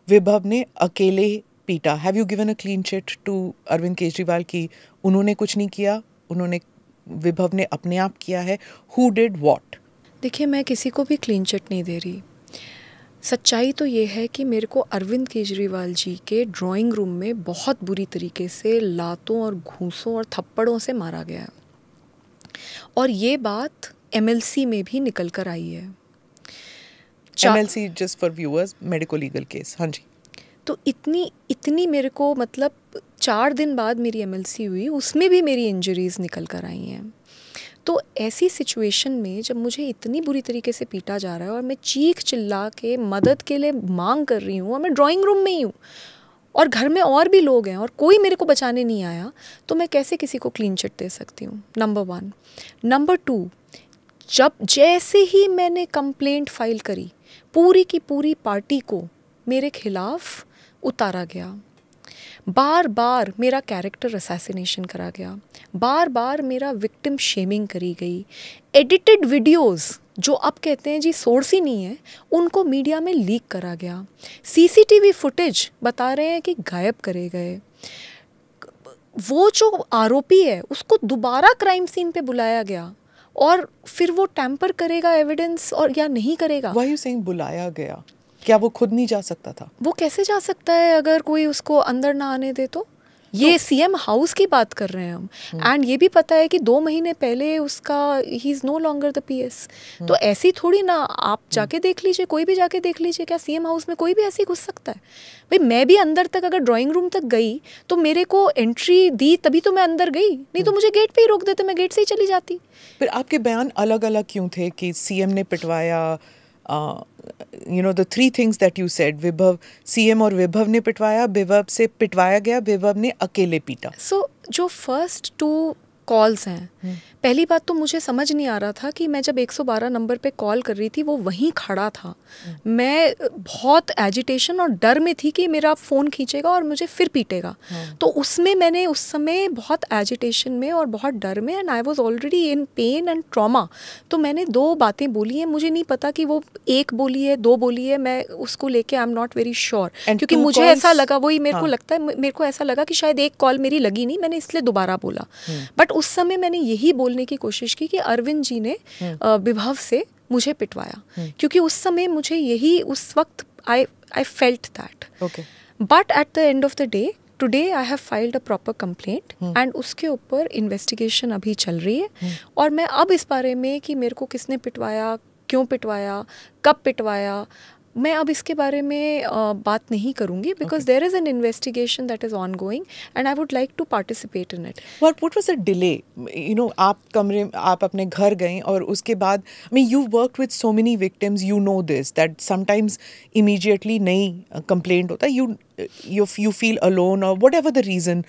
विभव ने अकेले पीटा। Have you given a clean chit to Arvind Kejriwal की उन्होंने कुछ नहीं किया, उन्होंने विभव ने अपने आप किया है? Who did what? देखिए, मैं किसी को भी क्लीन चिट नहीं दे रही। सच्चाई तो ये है कि मेरे को अरविंद केजरीवाल जी के ड्राइंग रूम में बहुत बुरी तरीके से लातों और घूंसों और थप्पड़ों से मारा गया है, और ये बात एमएलसी में भी निकल कर आई है। MLC, just for viewers, medico legal case. हाँ जी। तो इतनी मेरे को, मतलब 4 दिन बाद मेरी एमएलसी हुई, उसमें भी मेरी इंजरीज निकल कर आई हैं। तो ऐसी सिचुएशन में जब मुझे इतनी बुरी तरीके से पीटा जा रहा है और मैं चीख चिल्ला के मदद के लिए मांग कर रही हूँ, और मैं ड्राइंग रूम में ही हूँ और घर में और भी लोग हैं और कोई मेरे को बचाने नहीं आया, तो मैं कैसे किसी को क्लीन चिट दे सकती हूँ? नंबर 1। नंबर 2, जब जैसे ही मैंने कंप्लेंट फाइल करी, पूरी की पूरी पार्टी को मेरे खिलाफ उतारा गया। बार बार मेरा कैरेक्टर असैसिनेशन करा गया, बार बार मेरा विक्टिम शेमिंग करी गई। एडिटेड वीडियोस जो अब कहते हैं जी सोर्स ही नहीं है, उनको मीडिया में लीक करा गया। सीसीटीवी फुटेज बता रहे हैं कि गायब करे गए। वो जो आरोपी है उसको दोबारा क्राइम सीन पे बुलाया गया, और फिर वो टैम्पर करेगा एविडेंस और या नहीं करेगा। Why are you saying बुलाया गया? क्या वो खुद नहीं जा सकता था? वो कैसे जा सकता है अगर कोई उसको अंदर ना आने दे? तो ये सीएम हाउस की बात कर रहे हैं हम, एंड ये भी पता है कि 2 महीने पहले उसका ही is no longer the PS. तो ऐसी थोड़ी ना, आप जाके देख लीजिए, कोई भी जाके देख लीजिए, क्या सीएम हाउस में कोई भी ऐसे घुस सकता है? भाई मैं भी अंदर तक अगर ड्राइंग रूम तक गई तो मेरे को एंट्री दी तभी तो मैं अंदर गई, नहीं तो मुझे गेट पे ही रोक देते, मैं गेट से ही चली जाती। फिर आपके बयान अलग अलग क्यों थे कि सीएम ने पिटवाया? You know the 3 things that you said, विभव, सीएम और विभव ने पिटवाया, विभव से पिटवाया गया, विभव ने अकेले पीटा। सो जो फर्स्ट 2 कॉल्स हैं, पहली बात तो मुझे समझ नहीं आ रहा था कि मैं जब 112 नंबर पे कॉल कर रही थी वो वहीं खड़ा था। मैं बहुत एजिटेशन और डर में थी कि मेरा फ़ोन खींचेगा और मुझे फिर पीटेगा। तो उसमें मैंने उस समय बहुत एजिटेशन में और बहुत डर में, and I was already in pen and trauma, तो मैंने 2 बातें बोली हैं। मुझे नहीं पता कि वो 1 बोली है 2 बोली है, मैं उसको लेके I am not very sure, क्योंकि मुझे ऐसा लगा, वही मेरे को लगता है, मेरे को ऐसा लगा कि शायद 1 कॉल मेरी लगी नहीं, मैंने इसलिए दोबारा बोला। बट उस समय मैंने यही बोलने की कोशिश की कि अरविंद जी ने विभव से मुझे पिटवाया, क्योंकि उस समय मुझे यही, उस वक्त I felt that. But at the end of the day today I have filed a proper complaint, and उसके ऊपर इन्वेस्टिगेशन अभी चल रही है। और मैं अब इस बारे में कि मेरे को किसने पिटवाया, क्यों पिटवाया, कब पिटवाया, मैं अब इसके बारे में बात नहीं करूंगी, because there is an investigation that is ongoing and I would like to participate in it. What was the delay? You know, आप अपने घर गए और उसके बाद, I mean, you worked with so many victims, you know this that sometimes immediately नहीं complaint होता, you feel alone or whatever the reason.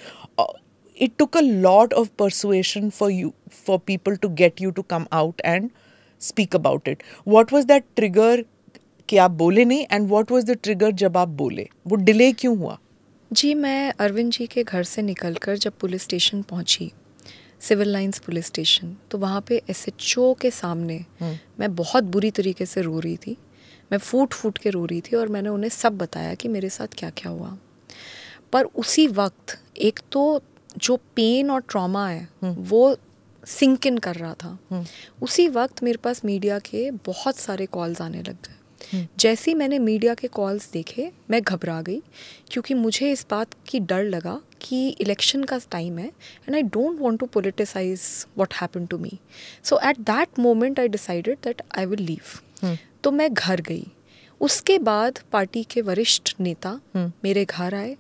It took a lot of persuasion for people to get you to come out and speak about it. What was that trigger कि आप बोले नहीं, and what was the trigger जब आप बोले? वो delay क्यों हुआ? जी, मैं अरविंद जी के घर से निकलकर जब पुलिस स्टेशन पहुंची, सिविल लाइंस पुलिस स्टेशन, तो वहाँ पे एसएचओ के सामने मैं बहुत बुरी तरीके से रो रही थी। मैं फूट के रो रही थी और मैंने उन्हें सब बताया कि मेरे साथ क्या क्या हुआ। पर उसी वक्त एक तो जो पेन और ट्रॉमा है वो सिंक इन कर रहा था। उसी वक्त मेरे पास मीडिया के बहुत सारे कॉल्स आने लग गए। जैसे ही मैंने मीडिया के कॉल्स देखे, मैं घबरा गई, क्योंकि मुझे इस बात की डर लगा कि इलेक्शन का टाइम है and I don't want to politicise what happened to me. So at that moment I decided that I will leave. तो मैं घर गई। उसके बाद पार्टी के वरिष्ठ नेता मेरे घर आए।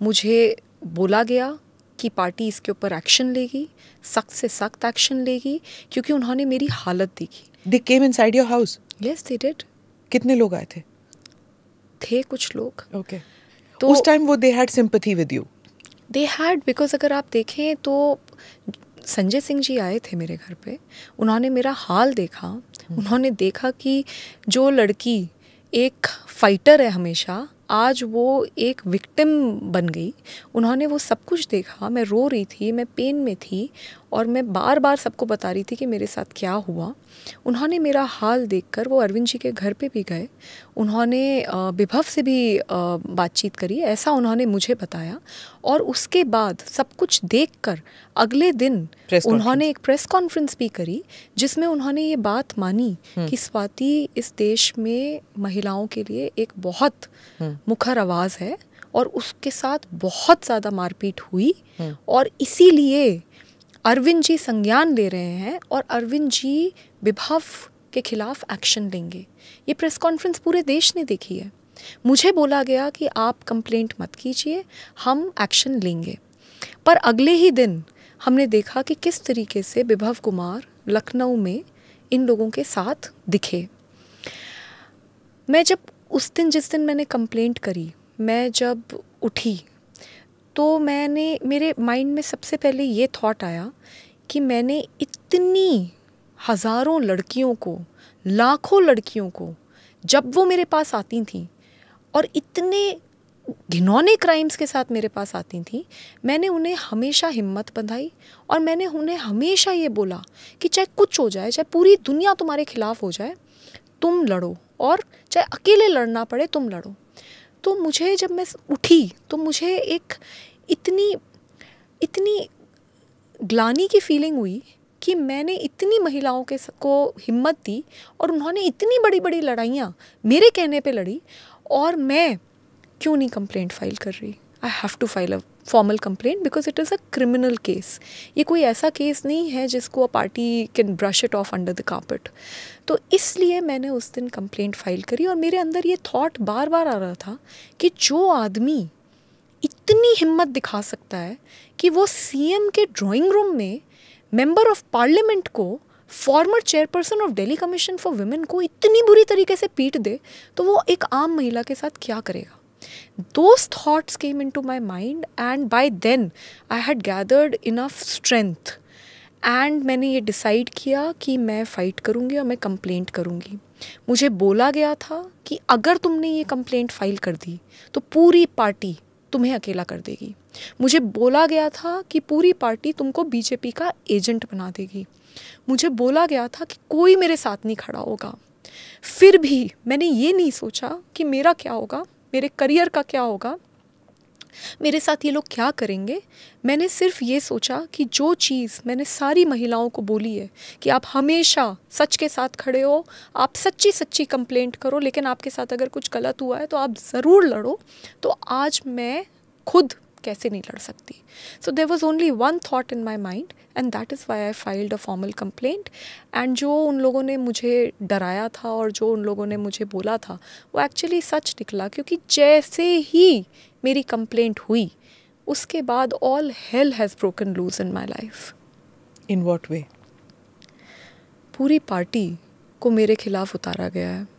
मुझे बोला गया कि पार्टी इसके ऊपर एक्शन लेगी, सख्त से सख्त एक्शन लेगी, क्योंकि उन्होंने मेरी हालत देखी। They came inside your house? Yes, they did. कितने लोग आए थे कुछ लोग। Okay. तो उस टाइम वो they had sympathy with you? They had, because अगर आप देखें तो संजय सिंह जी आए थे मेरे घर पे, उन्होंने मेरा हाल देखा, उन्होंने देखा कि जो लड़की एक फाइटर है हमेशा, आज वो एक विक्टिम बन गई। उन्होंने वो सब कुछ देखा, मैं रो रही थी, मैं पेन में थी और मैं बार बार सबको बता रही थी कि मेरे साथ क्या हुआ। उन्होंने मेरा हाल देखकर वो अरविंद जी के घर पे भी गए, उन्होंने विभव से भी बातचीत करी, ऐसा उन्होंने मुझे बताया। और उसके बाद सब कुछ देखकर अगले दिन उन्होंने एक प्रेस कॉन्फ्रेंस भी करी, जिसमें उन्होंने ये बात मानी कि स्वाति इस देश में महिलाओं के लिए एक बहुत मुखर आवाज़ है और उसके साथ बहुत ज़्यादा मारपीट हुई और इसीलिए अरविंद जी संज्ञान ले रहे हैं और अरविंद जी विभव के खिलाफ एक्शन लेंगे। ये प्रेस कॉन्फ्रेंस पूरे देश ने देखी है। मुझे बोला गया कि आप कंप्लेंट मत कीजिए, हम एक्शन लेंगे। पर अगले ही दिन हमने देखा कि किस तरीके से विभव कुमार लखनऊ में इन लोगों के साथ दिखे। मैं जब उस दिन, जिस दिन मैंने कंप्लेंट करी, मैं जब उठी तो मेरे माइंड में सबसे पहले ये थॉट आया कि मैंने इतनी हज़ारों लड़कियों को, लाखों लड़कियों को, जब वो मेरे पास आती थीं और इतने घिनौने क्राइम्स के साथ मेरे पास आती थीं, मैंने उन्हें हमेशा हिम्मत बंधाई और मैंने उन्हें हमेशा ये बोला कि चाहे कुछ हो जाए, चाहे पूरी दुनिया तुम्हारे खिलाफ हो जाए, तुम लड़ो, और चाहे अकेले लड़ना पड़े तुम लड़ो। तो मुझे, जब मैं उठी तो मुझे एक इतनी ग्लानि की फीलिंग हुई कि मैंने इतनी महिलाओं को हिम्मत दी और उन्होंने इतनी बड़ी बड़ी लड़ाइयाँ मेरे कहने पे लड़ी, और मैं क्यों नहीं कंप्लेंट फाइल कर रही। I have to file a formal complaint because it is a criminal case. ये कोई ऐसा केस नहीं है जिसको a party can brush it off under the carpet. तो इसलिए मैंने उस दिन कंप्लेंट फाइल करी और मेरे अंदर ये थॉट बार बार आ रहा था कि जो आदमी इतनी हिम्मत दिखा सकता है कि वो सीएम के ड्राइंग रूम में मेंबर ऑफ पार्लियामेंट को, farmer chairperson of Delhi commission for women को इतनी बुरी तरीके से पीट दे, तो वो एक आम महिला के साथ क्या करेगा। Those thoughts came into my mind and by then I had gathered enough strength and मैंने ये डिसाइड किया कि मैं फ़ाइट करूँगी और मैं कंप्लेंट करूँगी। मुझे बोला गया था कि अगर तुमने ये कंप्लेंट फाइल कर दी तो पूरी पार्टी तुम्हें अकेला कर देगी। मुझे बोला गया था कि पूरी पार्टी तुमको बीजेपी का एजेंट बना देगी। मुझे बोला गया था कि कोई मेरे साथ नहीं खड़ा होगा। फिर भी मैंने ये नहीं सोचा कि मेरा क्या होगा, मेरे करियर का क्या होगा, मेरे साथ ये लोग क्या करेंगे। मैंने सिर्फ ये सोचा कि जो चीज़ मैंने सारी महिलाओं को बोली है कि आप हमेशा सच के साथ खड़े हो, आप सच्ची सच्ची कंप्लेंट करो, लेकिन आपके साथ अगर कुछ गलत हुआ है तो आप ज़रूर लड़ो, तो आज मैं खुद कैसे नहीं लड़ सकती। So there was only one thought in my mind and that is why I filed a formal complaint. And जो उन लोगों ने मुझे डराया था और जो उन लोगों ने मुझे बोला था वो एक्चुअली सच निकला, क्योंकि जैसे ही मेरी कंप्लेंट हुई उसके बाद all hell has broken loose in my life. In what way? पूरी पार्टी को मेरे खिलाफ उतारा गया है।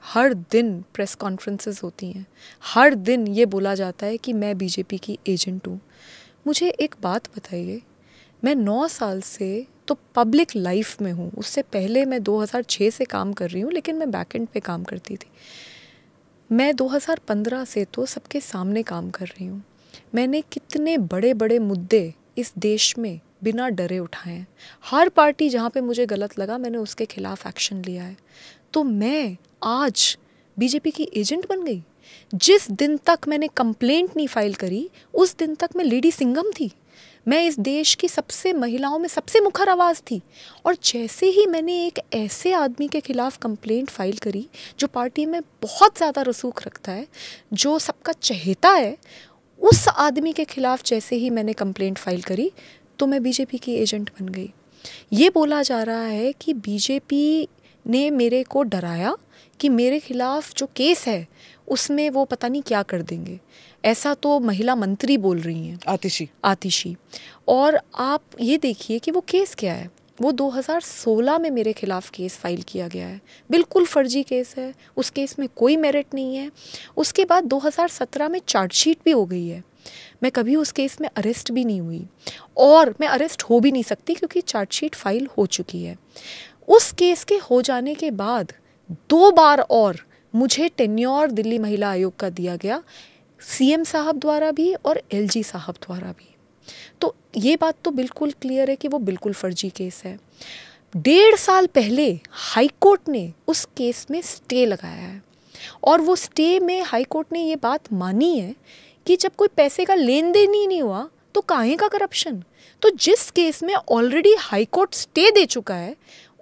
हर दिन प्रेस कॉन्फ्रेंसेस होती हैं, हर दिन ये बोला जाता है कि मैं बीजेपी की एजेंट हूँ। मुझे एक बात बताइए, मैं 9 साल से तो पब्लिक लाइफ में हूँ, उससे पहले मैं 2006 से काम कर रही हूँ, लेकिन मैं बैकएंड पे काम करती थी। मैं 2015 से तो सबके सामने काम कर रही हूँ। मैंने कितने बड़े बड़े मुद्दे इस देश में बिना डरे उठाए हैं। हर पार्टी जहाँ पे मुझे गलत लगा मैंने उसके खिलाफ एक्शन लिया है। तो मैं आज बीजेपी की एजेंट बन गई। जिस दिन तक मैंने कंप्लेंट नहीं फाइल करी उस दिन तक मैं लेडी सिंघम थी। मैं इस देश की सबसे महिलाओं में सबसे मुखर आवाज़ थी। और जैसे ही मैंने एक ऐसे आदमी के खिलाफ कंप्लेंट फाइल करी जो पार्टी में बहुत ज़्यादा रसूख रखता है, जो सबका चहेता है, उस आदमी के खिलाफ जैसे ही मैंने कंप्लेंट फाइल करी तो मैं बीजेपी की एजेंट बन गई। ये बोला जा रहा है कि बीजेपी ने मेरे को डराया कि मेरे खिलाफ जो केस है उसमें वो पता नहीं क्या कर देंगे, ऐसा तो महिला मंत्री बोल रही हैं, आतिशी। और आप ये देखिए कि वो केस क्या है, वो 2016 में मेरे खिलाफ केस फाइल किया गया है, बिल्कुल फर्जी केस है, उस केस में कोई मेरिट नहीं है। उसके बाद 2017 में चार्जशीट भी हो गई है, मैं कभी उस केस में अरेस्ट भी नहीं हुई और मैं अरेस्ट हो भी नहीं सकती क्योंकि चार्जशीट फाइल हो चुकी है। उस केस के हो जाने के बाद 2 बार और मुझे टेन्योर दिल्ली महिला आयोग का दिया गया, सीएम साहब द्वारा भी और एलजी साहब द्वारा भी। तो ये बात तो बिल्कुल क्लियर है कि वो बिल्कुल फर्जी केस है। 1.5 साल पहले हाई कोर्ट ने उस केस में स्टे लगाया है और वो स्टे में हाई कोर्ट ने ये बात मानी है कि जब कोई पैसे का लेन देन ही नहीं हुआ तो काहे का करप्शन। तो जिस केस में ऑलरेडी हाई कोर्ट स्टे दे चुका है,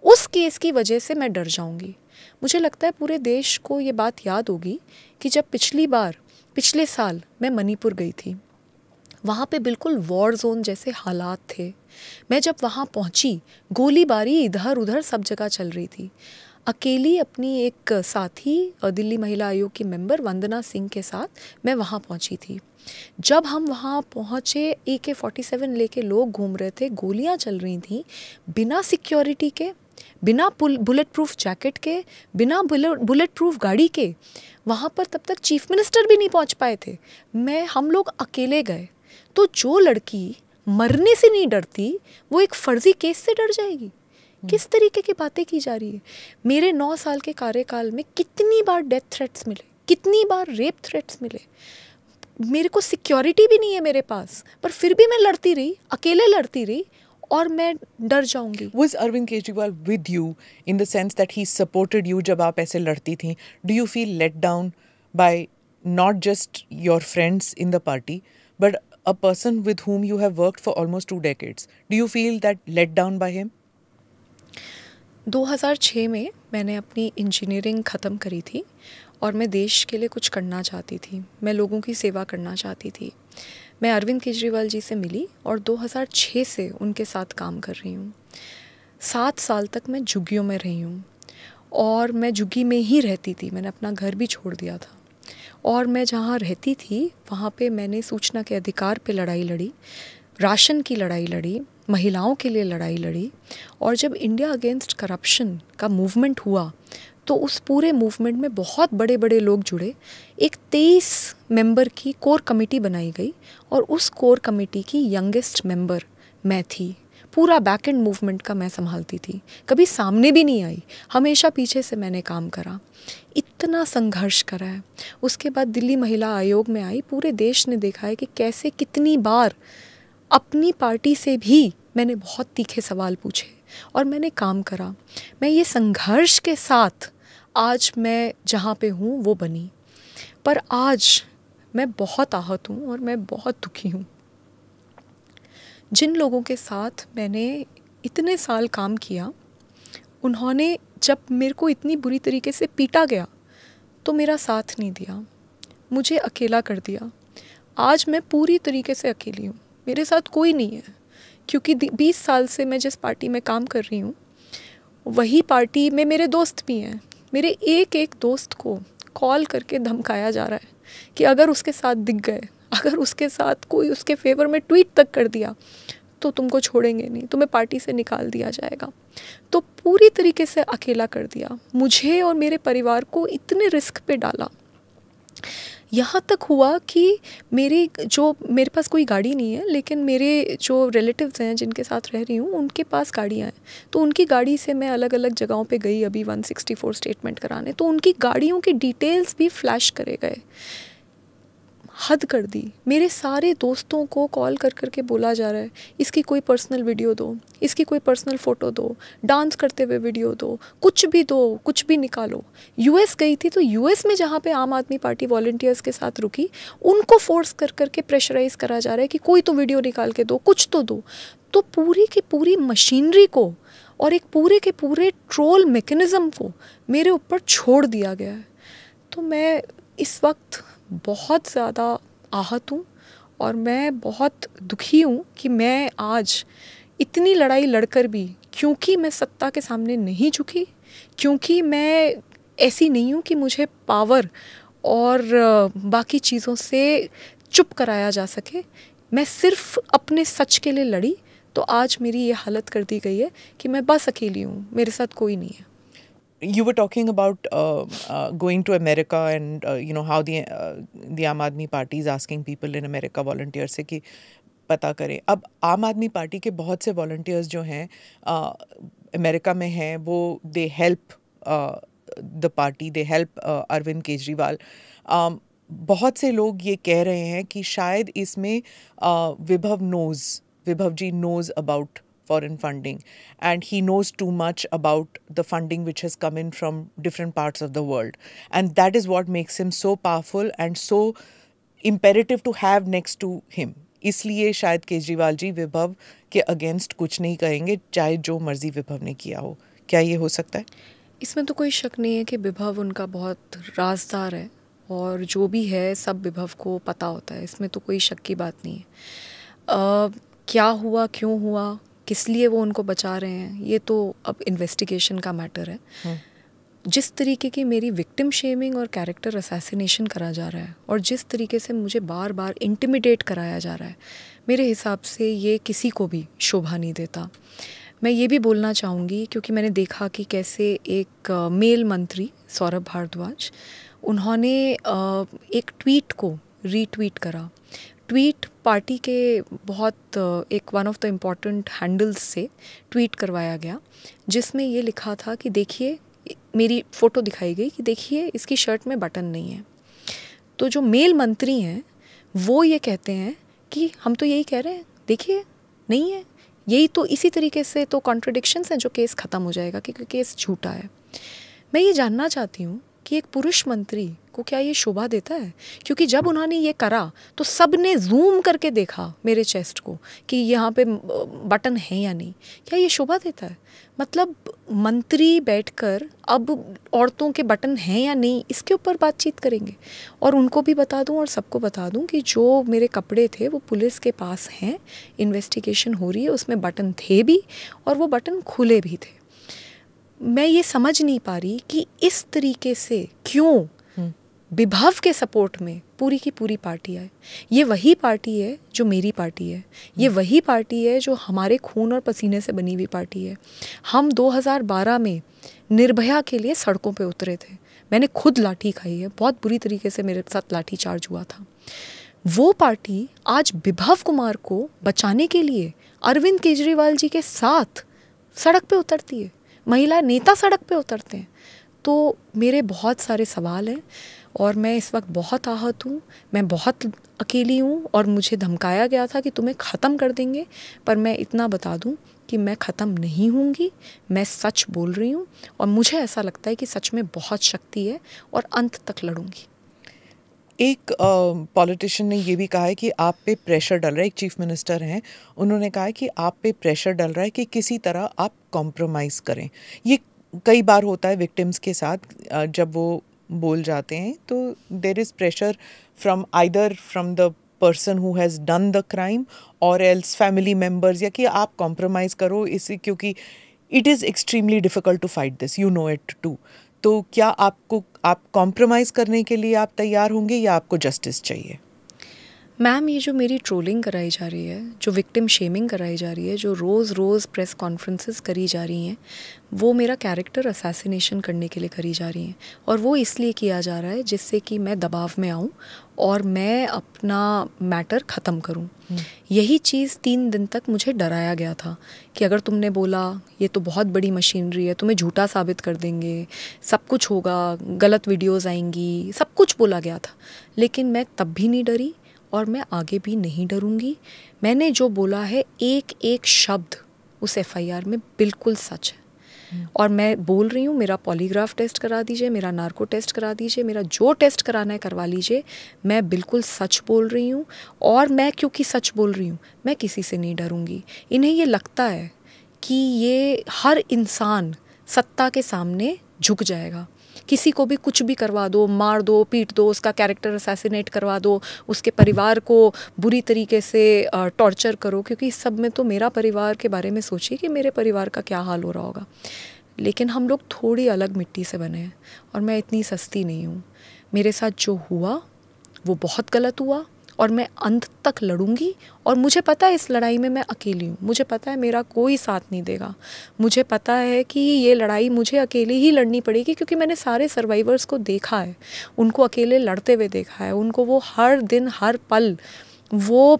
उस केस की वजह से मैं डर जाऊंगी। मुझे लगता है पूरे देश को ये बात याद होगी कि जब पिछले साल मैं मणिपुर गई थी, वहाँ पे बिल्कुल वॉर जोन जैसे हालात थे। मैं जब वहाँ पहुँची, गोलीबारी इधर उधर सब जगह चल रही थी। अकेली अपनी एक साथी दिल्ली महिला आयोग की मेंबर वंदना सिंह के साथ मैं वहाँ पहुँची थी। जब हम वहाँ पहुँचे, AK-47 लेके लोग घूम रहे थे, गोलियाँ चल रही थी, बिना सिक्योरिटी के, बिना बुलेट प्रूफ जैकेट के, बिना बुलेट प्रूफ गाड़ी के। वहाँ पर तब तक चीफ मिनिस्टर भी नहीं पहुँच पाए थे, हम लोग अकेले गए। तो जो लड़की मरने से नहीं डरती, वो एक फर्जी केस से डर जाएगी? किस तरीके की बातें की जा रही है। मेरे 9 साल के कार्यकाल में कितनी बार डेथ थ्रेट्स मिले, कितनी बार रेप थ्रेट्स मिले। मेरे को सिक्योरिटी भी नहीं है मेरे पास, पर फिर भी मैं लड़ती रही, अकेले लड़ती रही और मैं डर जाऊंगी। Was Arvind Kejriwal with you in the sense that he supported you जब आप ऐसे लड़ती थी? Do you feel let down by not just your friends in the party, but a person with whom you have worked for almost 2 decades? Do you feel that let down by him? 2006 में मैंने अपनी engineering ख़त्म करी थी और मैं देश के लिए कुछ करना चाहती थी, मैं लोगों की सेवा करना चाहती थी। मैं अरविंद केजरीवाल जी से मिली और 2006 से उनके साथ काम कर रही हूँ। 7 साल तक मैं झुग्गियों में रही हूँ और मैं झुग्गी में ही रहती थी, मैंने अपना घर भी छोड़ दिया था। और मैं जहाँ रहती थी वहाँ पे मैंने सूचना के अधिकार पे लड़ाई लड़ी, राशन की लड़ाई लड़ी, महिलाओं के लिए लड़ाई लड़ी। और जब इंडिया अगेंस्ट करप्शन का मूवमेंट हुआ तो उस पूरे मूवमेंट में बहुत बड़े बड़े लोग जुड़े। एक 23 मेंबर की कोर कमेटी बनाई गई और उस कोर कमेटी की यंगेस्ट मेंबर मैं थी। पूरा बैक एंड मूवमेंट का मैं संभालती थी, कभी सामने भी नहीं आई, हमेशा पीछे से मैंने काम करा, इतना संघर्ष करा है। उसके बाद दिल्ली महिला आयोग में आई, पूरे देश ने देखा है कि कैसे कितनी बार अपनी पार्टी से भी मैंने बहुत तीखे सवाल पूछे और मैंने काम करा। मैं ये संघर्ष के साथ आज मैं जहाँ पे हूँ वो बनी, पर आज मैं बहुत आहत हूँ और मैं बहुत दुखी हूँ। जिन लोगों के साथ मैंने इतने साल काम किया, उन्होंने जब मेरे को इतनी बुरी तरीके से पीटा गया तो मेरा साथ नहीं दिया, मुझे अकेला कर दिया। आज मैं पूरी तरीके से अकेली हूँ, मेरे साथ कोई नहीं है, क्योंकि 20 साल से मैं जिस पार्टी में काम कर रही हूँ वही पार्टी में मेरे दोस्त भी हैं। मेरे एक एक दोस्त को कॉल करके धमकाया जा रहा है कि अगर उसके साथ दिख गए, अगर उसके साथ कोई उसके फेवर में ट्वीट तक कर दिया तो तुमको छोड़ेंगे नहीं, तुम्हें पार्टी से निकाल दिया जाएगा। तो पूरी तरीके से अकेला कर दिया, मुझे और मेरे परिवार को इतने रिस्क पे डाला। यहाँ तक हुआ कि मेरे पास कोई गाड़ी नहीं है, लेकिन मेरे जो रिलेटिव्स हैं जिनके साथ रह रही हूँ उनके पास गाड़ियाँ हैं, तो उनकी गाड़ी से मैं अलग अलग जगहों पे गई अभी 164 स्टेटमेंट कराने, तो उनकी गाड़ियों की डिटेल्स भी फ्लैश करे गए। हद कर दी। मेरे सारे दोस्तों को कॉल कर करके बोला जा रहा है इसकी कोई पर्सनल वीडियो दो, इसकी कोई पर्सनल फ़ोटो दो, डांस करते हुए वीडियो दो, कुछ भी दो, कुछ भी निकालो। यूएस गई थी तो यूएस में जहाँ पे आम आदमी पार्टी वॉलंटियर्स के साथ रुकी, उनको फोर्स कर करके प्रेशराइज करा जा रहा है कि कोई तो वीडियो निकाल के दो, कुछ तो दो। तो पूरी की पूरी मशीनरी को और एक पूरे के पूरे ट्रोल मैकेनिज़्म को मेरे ऊपर छोड़ दिया गया है। तो मैं इस वक्त बहुत ज़्यादा आहत हूँ और मैं बहुत दुखी हूँ कि मैं आज इतनी लड़ाई लड़कर भी, क्योंकि मैं सत्ता के सामने नहीं झुकी, क्योंकि मैं ऐसी नहीं हूँ कि मुझे पावर और बाकी चीज़ों से चुप कराया जा सके। मैं सिर्फ अपने सच के लिए लड़ी, तो आज मेरी ये हालत कर दी गई है कि मैं बस अकेली हूँ, मेरे साथ कोई नहीं है। You were talking about going to America and you know how the Aam Aadmi Party is asking people in America volunteers से कि पता करें। अब आम आदमी पार्टी के बहुत से वॉलंटियर्स जो हैं अमेरिका में हैं, वो they help the party, they help Arvind Kejriwal. बहुत से लोग ये कह रहे हैं कि शायद इसमें विभव जी knows about foreign funding and he knows too much about the funding which has come in from different parts of the world, and that is what makes him so powerful and so imperative to have next to him. इसलिए शायद केजरीवाल जी विभव के against कुछ नहीं करेंगे, चाहे जो मर्जी विभव ने किया हो। क्या ये हो सकता है? इसमें तो कोई शक नहीं है कि विभव उनका बहुत राजदार है और जो भी है सब विभव को पता होता है, इसमें तो कोई शक की बात नहीं है। क्या हुआ, क्यों हुआ, किस लिए वो उनको बचा रहे हैं, ये तो अब इन्वेस्टिगेशन का मैटर है। जिस तरीके की मेरी विक्टिम शेमिंग और कैरेक्टर असैसिनेशन करा जा रहा है और जिस तरीके से मुझे बार बार इंटिमिडेट कराया जा रहा है, मेरे हिसाब से ये किसी को भी शोभा नहीं देता। मैं ये भी बोलना चाहूँगी क्योंकि मैंने देखा कि कैसे एक मेल मंत्री सौरभ भारद्वाज, उन्होंने एक ट्वीट को रीट्वीट करा। ट्वीट पार्टी के बहुत एक one of the important handles से ट्वीट करवाया गया, जिसमें ये लिखा था कि देखिए, मेरी फ़ोटो दिखाई गई कि देखिए इसकी शर्ट में बटन नहीं है। तो जो मेल मंत्री हैं वो ये कहते हैं कि हम तो यही कह रहे हैं, देखिए नहीं है। यही तो, इसी तरीके से तो कॉन्ट्रडिक्शंस हैं जो केस ख़त्म हो जाएगा कि केस झूठा है। मैं ये जानना चाहती हूँ कि एक पुरुष मंत्री को क्या ये शोभा देता है? क्योंकि जब उन्होंने ये करा तो सब ने जूम करके देखा मेरे चेस्ट को कि यहाँ पे बटन है या नहीं। क्या ये शोभा देता है? मतलब मंत्री बैठकर अब औरतों के बटन हैं या नहीं इसके ऊपर बातचीत करेंगे। और उनको भी बता दूं और सबको बता दूं कि जो मेरे कपड़े थे वो पुलिस के पास हैं, इन्वेस्टिगेशन हो रही है, उसमें बटन थे भी और वो बटन खुले भी थे। मैं ये समझ नहीं पा रही कि इस तरीके से क्यों विभव के सपोर्ट में पूरी की पूरी पार्टी आए। ये वही पार्टी है जो मेरी पार्टी है, ये वही पार्टी है जो हमारे खून और पसीने से बनी हुई पार्टी है। हम 2012 में निर्भया के लिए सड़कों पे उतरे थे, मैंने खुद लाठी खाई है, बहुत बुरी तरीके से मेरे साथ लाठी चार्ज हुआ था। वो पार्टी आज विभव कुमार को बचाने के लिए अरविंद केजरीवाल जी के साथ सड़क पे उतरती है, महिला नेता सड़क पे उतरते हैं। तो मेरे बहुत सारे सवाल हैं और मैं इस वक्त बहुत आहत हूँ, मैं बहुत अकेली हूँ और मुझे धमकाया गया था कि तुम्हें ख़त्म कर देंगे। पर मैं इतना बता दूँ कि मैं ख़त्म नहीं होंगी, मैं सच बोल रही हूँ और मुझे ऐसा लगता है कि सच में बहुत शक्ति है और अंत तक लड़ूंगी। एक पॉलिटिशियन ने ये भी कहा है कि आप पे प्रेशर डल रहा है, एक चीफ मिनिस्टर हैं, उन्होंने कहा है कि आप पे प्रेशर डल रहा है कि किसी तरह आप कॉम्प्रोमाइज़ करें। ये कई बार होता है विक्टिम्स के साथ, जब वो बोल जाते हैं तो there is pressure from either from the person who has done the crime और एल्स फैमिली मेम्बर्स, या कि आप कॉम्प्रोमाइज़ करो इसे, क्योंकि it is extremely difficult to fight this, you know it too. तो क्या आप कॉम्प्रोमाइज़ करने के लिए आप तैयार होंगे या आपको जस्टिस चाहिए? मैम, ये जो मेरी ट्रोलिंग कराई जा रही है, जो विक्टिम शेमिंग कराई जा रही है, जो रोज़ रोज़ प्रेस कॉन्फ्रेंसेस करी जा रही हैं, वो मेरा कैरेक्टर असैसिनेशन करने के लिए करी जा रही हैं। और वो इसलिए किया जा रहा है जिससे कि मैं दबाव में आऊँ और मैं अपना मैटर ख़त्म करूँ। यही चीज़ 3 दिन तक मुझे डराया गया था कि अगर तुमने बोला ये तो बहुत बड़ी मशीनरी है, तुम्हें झूठा साबित कर देंगे, सब कुछ होगा, गलत वीडियोज़ आएंगी, सब कुछ बोला गया था। लेकिन मैं तब भी नहीं डरी और मैं आगे भी नहीं डरूंगी। मैंने जो बोला है एक एक शब्द उस एफआईआर में बिल्कुल सच है। और मैं बोल रही हूँ, मेरा पॉलीग्राफ टेस्ट करा दीजिए, मेरा नार्को टेस्ट करा दीजिए, मेरा जो टेस्ट कराना है करवा लीजिए, मैं बिल्कुल सच बोल रही हूँ। और मैं क्योंकि सच बोल रही हूँ, मैं किसी से नहीं डरूंगी। इन्हें ये लगता है कि ये हर इंसान सत्ता के सामने झुक जाएगा, किसी को भी कुछ भी करवा दो, मार दो, पीट दो, उसका कैरेक्टर असैसिनेट करवा दो, उसके परिवार को बुरी तरीके से टॉर्चर करो। क्योंकि इस सब में तो मेरा परिवार के बारे में सोचिए कि मेरे परिवार का क्या हाल हो रहा होगा। लेकिन हम लोग थोड़ी अलग मिट्टी से बने हैं और मैं इतनी सस्ती नहीं हूँ। मेरे साथ जो हुआ वो बहुत गलत हुआ और मैं अंत तक लड़ूंगी और मुझे पता है इस लड़ाई में मैं अकेली हूँ। मुझे पता है मेरा कोई साथ नहीं देगा। मुझे पता है कि ये लड़ाई मुझे अकेले ही लड़नी पड़ेगी क्योंकि मैंने सारे सर्वाइवर्स को देखा है, उनको अकेले लड़ते हुए देखा है, उनको वो हर दिन हर पल वो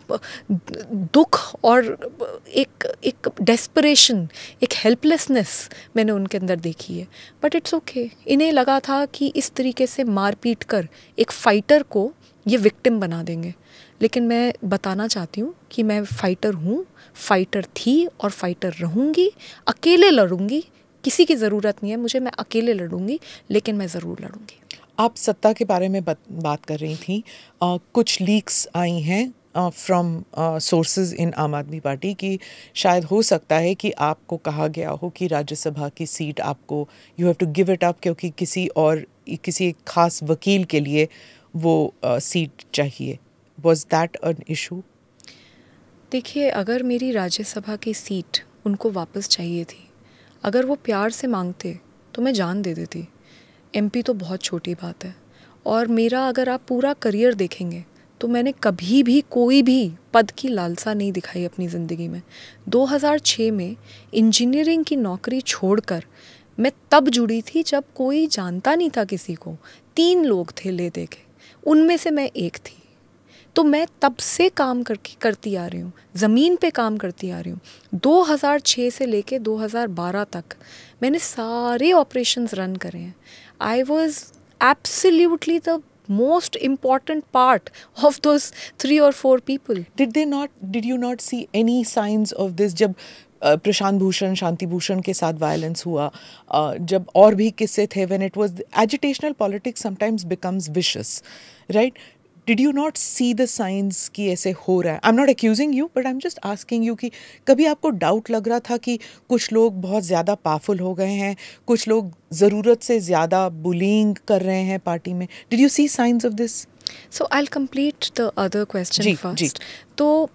दुख और एक डेस्परेशन, एक हेल्पलेसनेस मैंने उनके अंदर देखी है। But it's okay. इन्हें लगा था कि इस तरीके से मार पीट कर एक फ़ाइटर को ये विक्टिम बना देंगे, लेकिन मैं बताना चाहती हूँ कि मैं फ़ाइटर हूँ, फ़ाइटर थी और फ़ाइटर रहूँगी। अकेले लड़ूँगी, किसी की ज़रूरत नहीं है मुझे, मैं अकेले लड़ूँगी, लेकिन मैं ज़रूर लड़ूँगी। आप सत्ता के बारे में बात कर रही थी। कुछ लीक्स आई हैं फ्रॉम सोर्सेज इन आम आदमी पार्टी कि शायद हो सकता है कि आपको कहा गया हो कि राज्यसभा की सीट आपको you have to give it up क्योंकि किसी एक खास वकील के लिए वो सीट चाहिए। Was that an issue? देखिए, अगर मेरी राज्यसभा की सीट उनको वापस चाहिए थी, अगर वो प्यार से मांगते तो मैं जान दे देती। एमपी तो बहुत छोटी बात है। और मेरा अगर आप पूरा करियर देखेंगे तो मैंने कभी भी कोई भी पद की लालसा नहीं दिखाई अपनी ज़िंदगी में। 2006 में इंजीनियरिंग की नौकरी छोड़कर मैं तब जुड़ी थी जब कोई जानता नहीं था किसी को। 3 लोग थे ले दे के, उनमें से मैं एक थी। तो मैं तब से काम करती आ रही हूँ, ज़मीन पे काम करती आ रही हूँ। 2006 से लेके 2012 तक मैंने सारे ऑपरेशंस रन करे हैं। I was absolutely the most important part of those 3 or 4 people. Did you not see any signs of this जब प्रशांत भूषण, शांति भूषण के साथ वायलेंस हुआ, जब और भी किस्से थे, when it was agitational politics sometimes becomes vicious, right? Did you not see the signs कि ऐसे हो रहा है? I'm not accusing you, but I'm just asking you कि कभी आपको डाउट लग रहा था कि कुछ लोग बहुत ज़्यादा पावरफुल हो गए हैं, कुछ लोग ज़रूरत से ज़्यादा बुलिंग कर रहे हैं पार्टी में? Did you see signs of this? So I'll complete the other question ji, first. जी. तो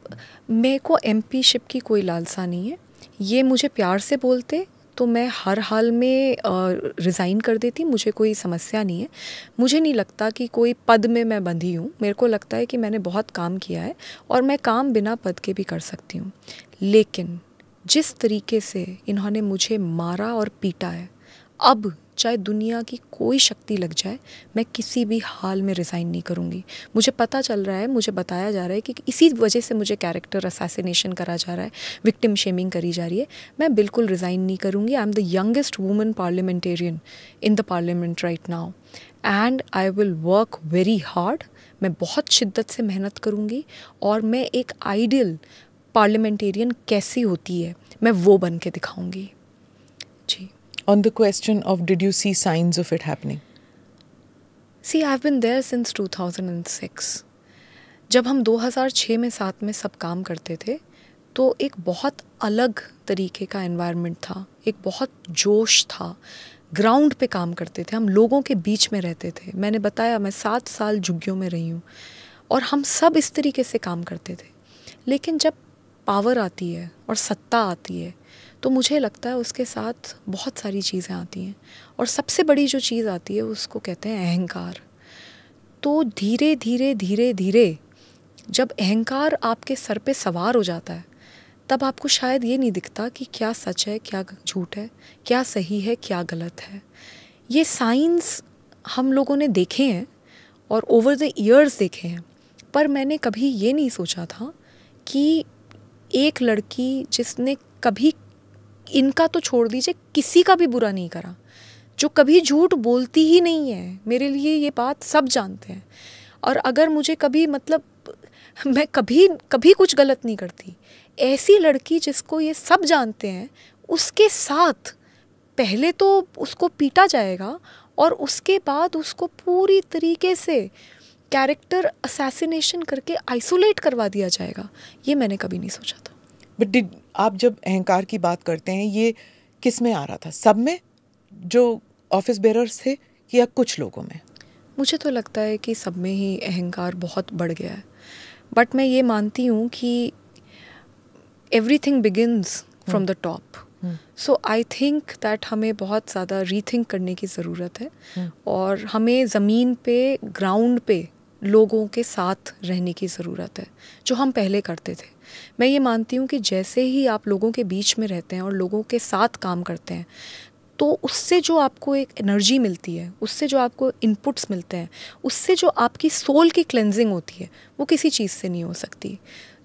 मेरे को एमपी शिप की कोई लालसा नहीं है। ये मुझे प्यार से बोलते तो मैं हर हाल में रिज़ाइन कर देती, मुझे कोई समस्या नहीं है। मुझे नहीं लगता कि कोई पद में मैं बंधी हूँ। मेरे को लगता है कि मैंने बहुत काम किया है और मैं काम बिना पद के भी कर सकती हूँ। लेकिन जिस तरीके से इन्होंने मुझे मारा और पीटा है, अब चाहे दुनिया की कोई शक्ति लग जाए, मैं किसी भी हाल में रिज़ाइन नहीं करूँगी। मुझे पता चल रहा है, मुझे बताया जा रहा है कि इसी वजह से मुझे कैरेक्टर असैसिनेशन करा जा रहा है, विक्टिम शेमिंग करी जा रही है। मैं बिल्कुल रिज़ाइन नहीं करूँगी। I am the youngest woman parliamentarian in the parliament right now and I will work very hard. मैं बहुत शिद्दत से मेहनत करूँगी और मैं एक आइडियल पार्लियामेंटेरियन कैसी होती है मैं वो बन के दिखाऊँगी। जी। On the question of did you see signs of it happening? See, I've been there since 2006. जब हम 2006 में साथ में सब काम करते थे तो एक बहुत अलग तरीके का एनवायरनमेंट था, एक बहुत जोश था। ग्राउंड पे काम करते थे, हम लोगों के बीच में रहते थे। मैंने बताया मैं 7 साल झुग्गियों में रही हूँ और हम सब इस तरीके से काम करते थे। लेकिन जब पावर आती है और सत्ता आती है तो मुझे लगता है उसके साथ बहुत सारी चीज़ें आती हैं और सबसे बड़ी जो चीज़ आती है उसको कहते हैं अहंकार। तो धीरे धीरे धीरे धीरे जब अहंकार आपके सर पे सवार हो जाता है तब आपको शायद ये नहीं दिखता कि क्या सच है, क्या झूठ है, क्या सही है, क्या गलत है। ये साइंस हम लोगों ने देखे हैं और ओवर द ईयर्स देखे हैं, पर मैंने कभी ये नहीं सोचा था कि एक लड़की जिसने कभी, इनका तो छोड़ दीजिए, किसी का भी बुरा नहीं करा, जो कभी झूठ बोलती ही नहीं है, मेरे लिए ये बात सब जानते हैं। और अगर मुझे कभी मैं कभी कुछ गलत नहीं करती, ऐसी लड़की जिसको ये सब जानते हैं उसके साथ पहले तो उसको पीटा जाएगा और उसके बाद उसको पूरी तरीके से कैरेक्टर असैसिनेशन करके आइसोलेट करवा दिया जाएगा। ये मैंने कभी नहीं सोचा था। बट आप जब अहंकार की बात करते हैं, ये किस में आ रहा था? सब में जो ऑफिस बेरर्स थे या कुछ लोगों में? मुझे तो लगता है कि सब में ही अहंकार बहुत बढ़ गया है। बट मैं ये मानती हूँ कि everything begins from the top so I think that हमें बहुत ज़्यादा रीथिंक करने की ज़रूरत है और हमें ज़मीन पे, ग्राउंड पे लोगों के साथ रहने की ज़रूरत है, जो हम पहले करते थे। मैं ये मानती हूँ कि जैसे ही आप लोगों के बीच में रहते हैं और लोगों के साथ काम करते हैं, तो उससे जो आपको एक एनर्जी मिलती है, उससे जो आपको इनपुट्स मिलते हैं, उससे जो आपकी सोल की क्लेंजिंग होती है, वो किसी चीज़ से नहीं हो सकती।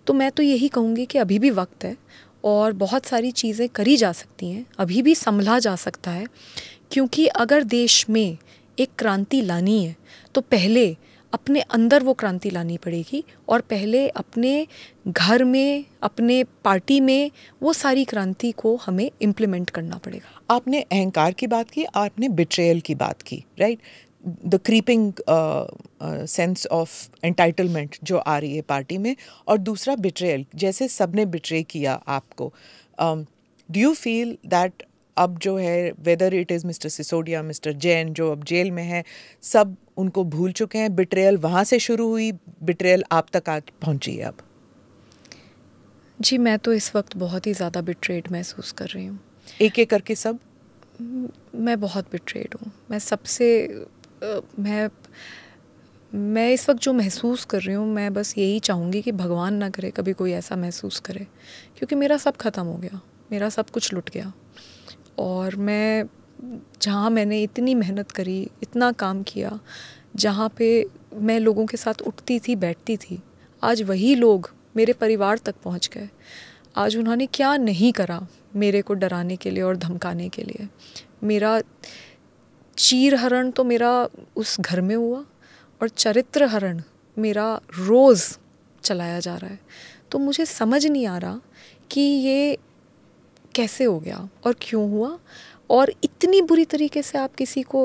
तो मैं तो यही कहूँगी कि अभी भी वक्त है और बहुत सारी चीज़ें करी जा सकती हैं, अभी भी संभला जा सकता है। क्योंकि अगर देश में एक क्रांति लानी है तो पहले अपने अंदर वो क्रांति लानी पड़ेगी और पहले अपने घर में, अपने पार्टी में वो सारी क्रांति को हमें इम्प्लीमेंट करना पड़ेगा। आपने अहंकार की बात की, आपने बिट्रेयल की बात की, right? The creeping sense of entitlement जो आ रही है पार्टी में, और दूसरा बिट्रेयल, जैसे सबने बिट्रे किया आपको। डू यू फील दैट अब जो है, whether it is mister Sisodia, mister Jain जो अब जेल में है, सब उनको भूल चुके हैं? बिट्रेयल वहाँ से शुरू हुई, बिट्रेयल आप तक आज पहुँची है अब? जी, मैं तो इस वक्त बहुत ही ज़्यादा बिट्रेड महसूस कर रही हूँ। एक एक करके सब? मैं बहुत बिट्रेड हूँ। मैं सबसे मैं इस वक्त जो महसूस कर रही हूँ, मैं बस यही चाहूँगी कि भगवान ना करे कभी कोई ऐसा महसूस करे, क्योंकि मेरा सब ख़त्म हो गया, मेरा सब कुछ लुट गया। और मैं जहाँ मैंने इतनी मेहनत करी, इतना काम किया, जहाँ पे मैं लोगों के साथ उठती थी, बैठती थी, आज वही लोग मेरे परिवार तक पहुँच गए। आज उन्होंने क्या नहीं करा मेरे को डराने के लिए और धमकाने के लिए। मेरा चीरहरण तो मेरा उस घर में हुआ और चरित्र हरण मेरा रोज़ चलाया जा रहा है। तो मुझे समझ नहीं आ रहा कि ये कैसे हो गया और क्यों हुआ, और इतनी बुरी तरीके से आप किसी को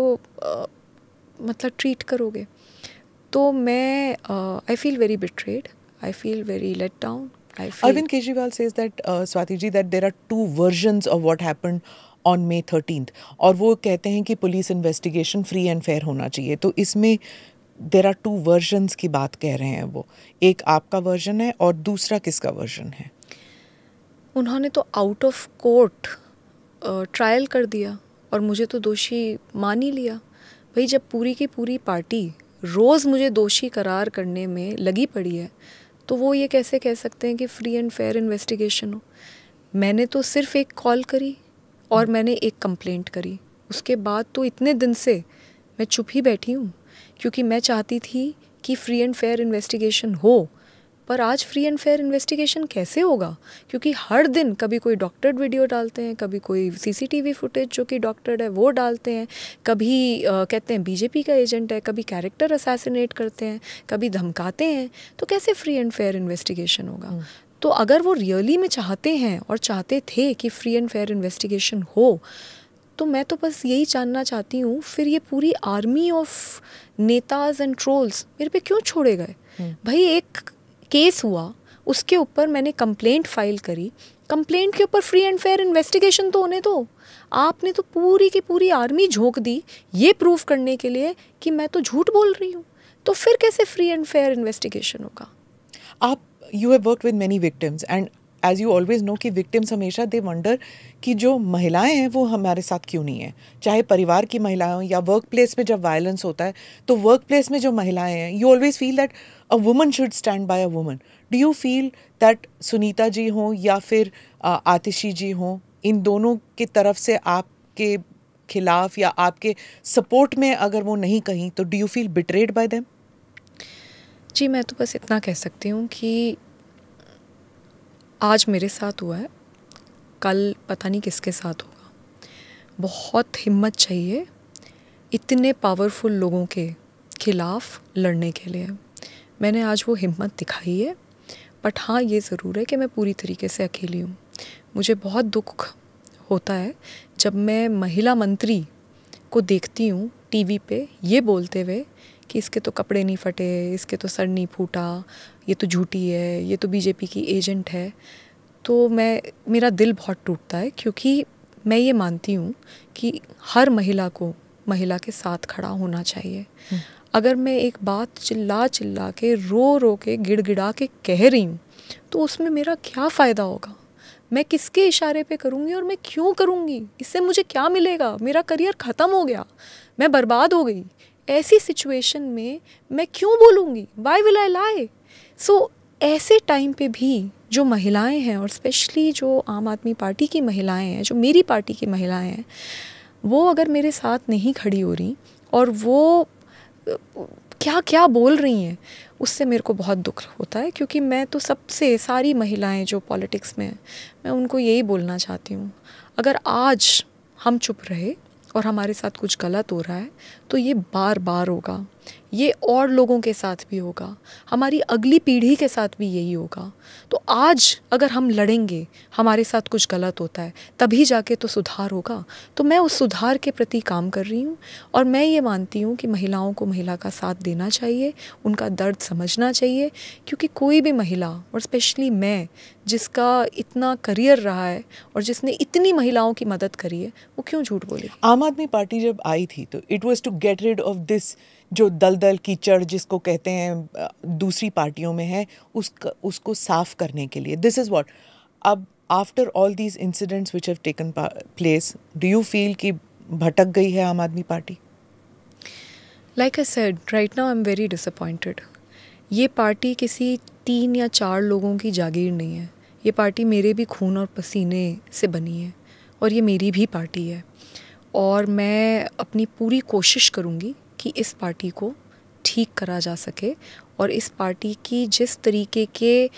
मतलब ट्रीट करोगे। तो मैं I feel very betrayed, I feel very let down. Arvind Kejriwal says that, Swati ji, that there are two versions of what happened on May 13th, और वो कहते हैं कि police investigation free and fair होना चाहिए। तो इसमें there are to versions की बात कह रहे हैं वो, एक आपका वर्जन है और दूसरा किसका वर्जन है? उन्होंने तो आउट ऑफ कोर्ट ट्रायल कर दिया और मुझे तो दोषी मान ही लिया। भाई, जब पूरी की पूरी पार्टी रोज़ मुझे दोषी करार करने में लगी पड़ी है, तो वो ये कैसे कह सकते हैं कि फ्री एंड फेयर इन्वेस्टिगेशन हो? मैंने तो सिर्फ एक कॉल करी और मैंने एक कंप्लेंट करी। उसके बाद तो इतने दिन से मैं चुप ही बैठी हूँ, क्योंकि मैं चाहती थी कि फ्री एंड फेयर इन्वेस्टिगेशन हो। पर आज फ्री एंड फेयर इन्वेस्टिगेशन कैसे होगा? क्योंकि हर दिन कभी कोई डॉक्टर्ड वीडियो डालते हैं, कभी कोई सीसीटीवी फुटेज जो कि डॉक्टर्ड है वो डालते हैं, कभी कहते हैं बीजेपी का एजेंट है, कभी कैरेक्टर असैसिनेट करते हैं, कभी धमकाते हैं। तो कैसे फ्री एंड फेयर इन्वेस्टिगेशन होगा? तो अगर वो रियली में चाहते हैं और चाहते थे कि फ्री एंड फेयर इन्वेस्टिगेशन हो, तो मैं तो बस यही जानना चाहती हूँ, फिर ये पूरी आर्मी ऑफ नेताज एंड ट्रोल्स मेरे पे क्यों छोड़े गए? भाई, एक केस हुआ, उसके ऊपर मैंने कंप्लेंट फाइल करी, कंप्लेंट के ऊपर फ्री एंड फेयर इन्वेस्टिगेशन तो होने दो। आपने तो पूरी की पूरी आर्मी झोंक दी ये प्रूफ करने के लिए कि मैं तो झूठ बोल रही हूँ। तो फिर कैसे फ्री एंड फेयर इन्वेस्टिगेशन होगा? आप, you have worked with many victims, and as you always know कि विक्टिम्स हमेशा दे वंडर कि जो महिलाएं हैं वो हमारे साथ क्यों नहीं है, चाहे परिवार की महिलाएं हों या वर्क प्लेस में जब वायलेंस होता है तो वर्क प्लेस में जो महिलाएं हैं, you always feel that a woman should stand by a woman. Do you feel that Sunita ji हों या फिर आतिशी जी हों, इन दोनों की तरफ से आपके खिलाफ या आपके सपोर्ट में अगर वो नहीं कहीं, तो do you feel betrayed by them? जी, मैं तो बस इतना कह सकती हूँ कि आज मेरे साथ हुआ है, कल पता नहीं किसके साथ होगा। बहुत हिम्मत चाहिए इतने पावरफुल लोगों के खिलाफ लड़ने के लिए। मैंने आज वो हिम्मत दिखाई है, बट हाँ, ये ज़रूर है कि मैं पूरी तरीके से अकेली हूँ। मुझे बहुत दुख होता है जब मैं महिला मंत्री को देखती हूँ टीवी पे ये बोलते हुए कि इसके तो कपड़े नहीं फटे, इसके तो सर नहीं फूटा, ये तो झूठी है, ये तो बीजेपी की एजेंट है। तो मेरा दिल बहुत टूटता है, क्योंकि मैं ये मानती हूँ कि हर महिला को महिला के साथ खड़ा होना चाहिए। अगर मैं एक बात चिल्ला के, रो के, गिड़गिड़ा के कह रही हूँ, तो उसमें मेरा क्या फ़ायदा होगा? मैं किसके इशारे पे करूँगी और मैं क्यों करूँगी? इससे मुझे क्या मिलेगा? मेरा करियर ख़त्म हो गया, मैं बर्बाद हो गई। ऐसी सिचुएशन में मैं क्यों बोलूँगी? वाई विल आई लाई? सो ऐसे टाइम पे भी जो महिलाएं हैं, और स्पेशली जो आम आदमी पार्टी की महिलाएं हैं, जो मेरी पार्टी की महिलाएं हैं, वो अगर मेरे साथ नहीं खड़ी हो रही और वो क्या क्या बोल रही हैं, उससे मेरे को बहुत दुख होता है। क्योंकि मैं तो सबसे, सारी महिलाएं जो पॉलिटिक्स में हैं, मैं उनको यही बोलना चाहती हूँ, अगर आज हम चुप रहे और हमारे साथ कुछ गलत हो रहा है तो ये बार बार होगा, ये और लोगों के साथ भी होगा, हमारी अगली पीढ़ी के साथ भी यही होगा। तो आज अगर हम लड़ेंगे, हमारे साथ कुछ गलत होता है, तभी जाके तो सुधार होगा। तो मैं उस सुधार के प्रति काम कर रही हूँ और मैं ये मानती हूँ कि महिलाओं को महिला का साथ देना चाहिए, उनका दर्द समझना चाहिए। क्योंकि कोई भी महिला, और स्पेशली मैं जिसका इतना करियर रहा है और जिसने इतनी महिलाओं की मदद करी है, वो क्यों झूठ बोले? आम आदमी पार्टी जब आई थी तो it was to get rid of this जो दलदल कीचड़ जिसको कहते हैं दूसरी पार्टियों में है, उसको साफ करने के लिए। दिस इज व्हाट अब after all these incidents which have taken place, do you feel कि भटक गई है आम आदमी party? Like I said, right now I am very disappointed. ये पार्टी किसी 3 या 4 लोगों की जागीर नहीं है। ये पार्टी मेरे भी खून और पसीने से बनी है और ये मेरी भी पार्टी है। और मैं अपनी पूरी कोशिश करूँगी कि इस पार्टी को ठीक करा जा सके और इस पार्टी की जिस तरीके के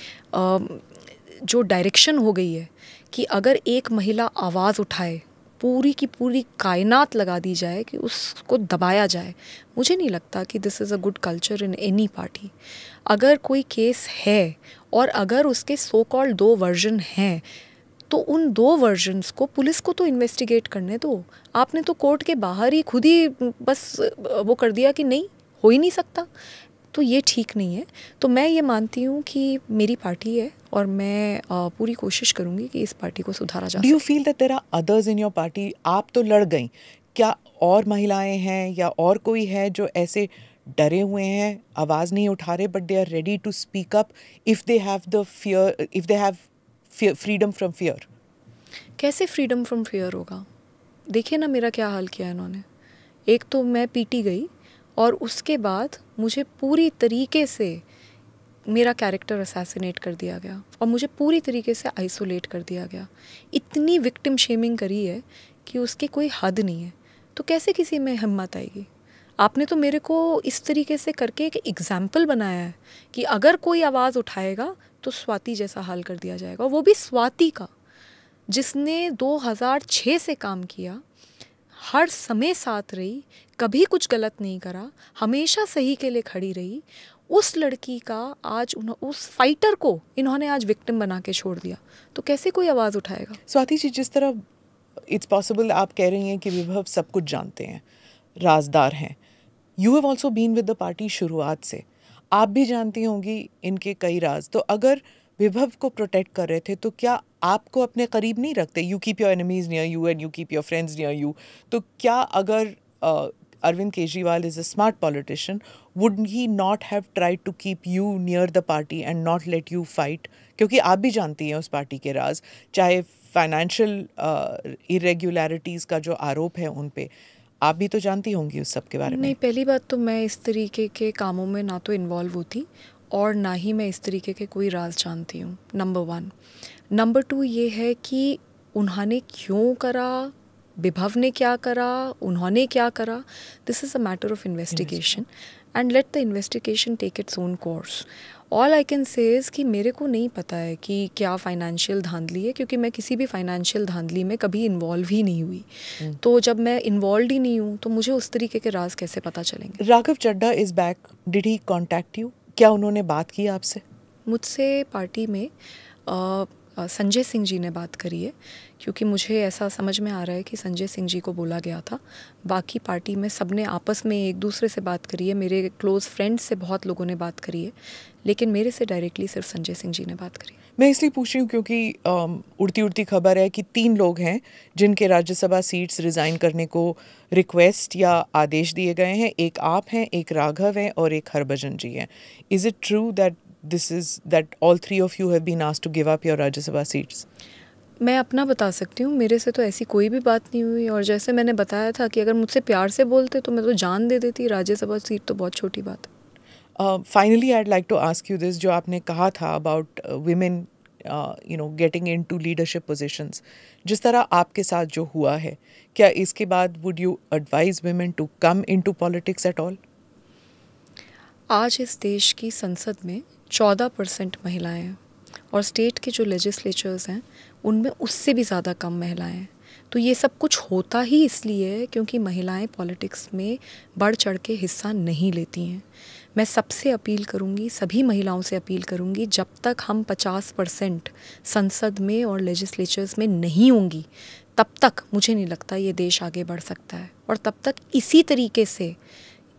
जो डायरेक्शन हो गई है कि अगर एक महिला आवाज़ उठाए, पूरी की पूरी कायनात लगा दी जाए कि उसको दबाया जाए, मुझे नहीं लगता कि this is a good culture in any party. अगर कोई केस है और अगर उसके सो कॉल्ड 2 वर्जन हैं, तो उन 2 वर्जन्स को पुलिस को तो इन्वेस्टिगेट करने दो। आपने तो कोर्ट के बाहर ही खुद ही बस वो कर दिया कि नहीं, हो ही नहीं सकता। तो ये ठीक नहीं है। तो मैं ये मानती हूँ कि मेरी पार्टी है और मैं पूरी कोशिश करूँगी कि इस पार्टी को सुधारा जा सके। Do you feel that there are others in your party? आप तो लड़ गई, क्या और महिलाएं हैं या और कोई है जो ऐसे डरे हुए हैं, आवाज़ नहीं उठा रहे, but they are ready to speak up if they have the fear, if they have freedom from fear? कैसे फ्रीडम फ्रॉम फियर होगा? देखिए ना मेरा क्या हाल किया इन्होंने। एक तो मैं पीटी गई और उसके बाद मुझे पूरी तरीके से मेरा कैरेक्टर असैसिनेट कर दिया गया और मुझे पूरी तरीके से आइसोलेट कर दिया गया। इतनी विक्टिम शेमिंग करी है कि उसकी कोई हद नहीं है। तो कैसे किसी में हिम्मत आएगी? आपने तो मेरे को इस तरीके से करके एक एग्जाम्पल बनाया है कि अगर कोई आवाज़ उठाएगा तो स्वाति जैसा हाल कर दिया जाएगा। वो भी स्वाति का, जिसने 2006 से काम किया, हर समय साथ रही, कभी कुछ गलत नहीं करा, हमेशा सही के लिए खड़ी रही। उस लड़की का आज उस फाइटर को इन्होंने आज विक्टिम बना के छोड़ दिया। तो कैसे कोई आवाज़ उठाएगा? स्वाति जी, जिस तरह इट्स पॉसिबल आप कह रही हैं कि विभव सब कुछ जानते हैं, राजदार हैं, you have also been with the party शुरुआत से, आप भी जानती होंगी इनके कई राज। तो अगर विभव को प्रोटेक्ट कर रहे थे तो क्या आपको अपने करीब नहीं रखते? You keep your enemies near you and you keep your friends near you. तो क्या अगर Arvind Kejriwal is a smart politician, would he not have tried to keep you near the party and not let you fight? क्योंकि आप भी जानती हैं उस party के राज, चाहे फाइनेंशियल इरेगुलरिटीज़ का जो आरोप है उन पे, आप भी तो जानती होंगी उस सब के बारे में। नहीं, पहली बात तो मैं इस तरीके के कामों में ना तो इन्वॉल्व होती और ना ही मैं इस तरीके के कोई राज जानती हूँ, नंबर 1। नंबर 2 ये है कि उन्होंने क्यों करा, विभव ने क्या करा, उन्होंने क्या करा, this is a matter of investigation and let the investigation take its own course. All I can say is कि मेरे को नहीं पता है कि क्या फाइनेंशियल धांधली है, क्योंकि मैं किसी भी फाइनेंशियल धांधली में कभी इन्वॉल्व ही नहीं हुई। तो जब मैं इन्वॉल्व ही नहीं हूँ तो मुझे उस तरीके के राज कैसे पता चलेंगे? Raghav Chadha is back, did he contact you? क्या उन्होंने बात की आपसे? मुझसे पार्टी में संजय सिंह जी ने बात करी है, क्योंकि मुझे ऐसा समझ में आ रहा है कि संजय सिंह जी को बोला गया था। बाकी पार्टी में सबने आपस में एक दूसरे से बात करी है, मेरे क्लोज़ फ्रेंड्स से बहुत लोगों ने बात करी है, लेकिन मेरे से डायरेक्टली सिर्फ संजय सिंह जी ने बात करी। मैं इसलिए पूछ रही हूँ क्योंकि उड़ती उड़ती खबर है कि 3 लोग हैं जिनके राज्यसभा सीट्स रिज़ाइन करने को रिक्वेस्ट या आदेश दिए गए हैं। एक आप हैं, एक राघव हैं और एक हरभजन जी हैं। Is it true that all 3 of you have been asked to give up your Rajya Sabha seats? मैं अपना बता सकती हूँ, मेरे से तो ऐसी कोई भी बात नहीं हुई। और जैसे मैंने बताया था कि अगर मुझसे प्यार से बोलते तो मैं तो जान दे देती। राज्यसभा सीट तो बहुत छोटी बात है। Finally I like to ask you this, जो आपने कहा था about women getting into leadership positions, जिस तरह आपके साथ जो हुआ है, क्या इसके बाद would you advise women to come into politics at all? आज इस देश की संसद में 14% महिलाएं हैं और स्टेट के जो लेजिस्लेचर्स हैं उनमें उससे भी ज़्यादा कम महिलाएं हैं। तो ये सब कुछ होता ही इसलिए है क्योंकि महिलाएं पॉलिटिक्स में बढ़ चढ़ के हिस्सा नहीं लेती हैं। मैं सबसे अपील करूंगी, सभी महिलाओं से अपील करूंगी, जब तक हम 50% संसद में और लेजिस्लेचर्स में नहीं होंगी तब तक मुझे नहीं लगता ये देश आगे बढ़ सकता है। और तब तक इसी तरीके से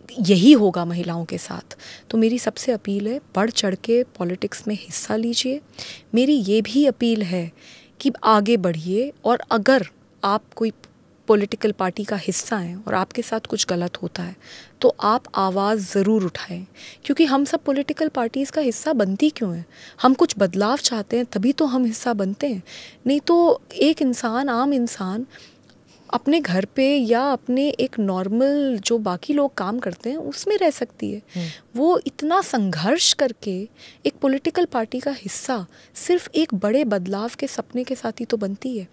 यही होगा महिलाओं के साथ। तो मेरी सबसे अपील है, बढ़ चढ़ के पॉलिटिक्स में हिस्सा लीजिए। मेरी ये भी अपील है कि आगे बढ़िए, और अगर आप कोई पॉलिटिकल पार्टी का हिस्सा हैं और आपके साथ कुछ गलत होता है तो आप आवाज़ ज़रूर उठाएं। क्योंकि हम सब पॉलिटिकल पार्टीज़ का हिस्सा बनती क्यों हैं? हम कुछ बदलाव चाहते हैं तभी तो हम हिस्सा बनते हैं। नहीं तो एक इंसान, आम इंसान अपने घर पे या अपने एक नॉर्मल जो बाकी लोग काम करते हैं उसमें रह सकती है। वो इतना संघर्ष करके एक पॉलिटिकल पार्टी का हिस्सा सिर्फ एक बड़े बदलाव के सपने के साथ ही तो बनती है।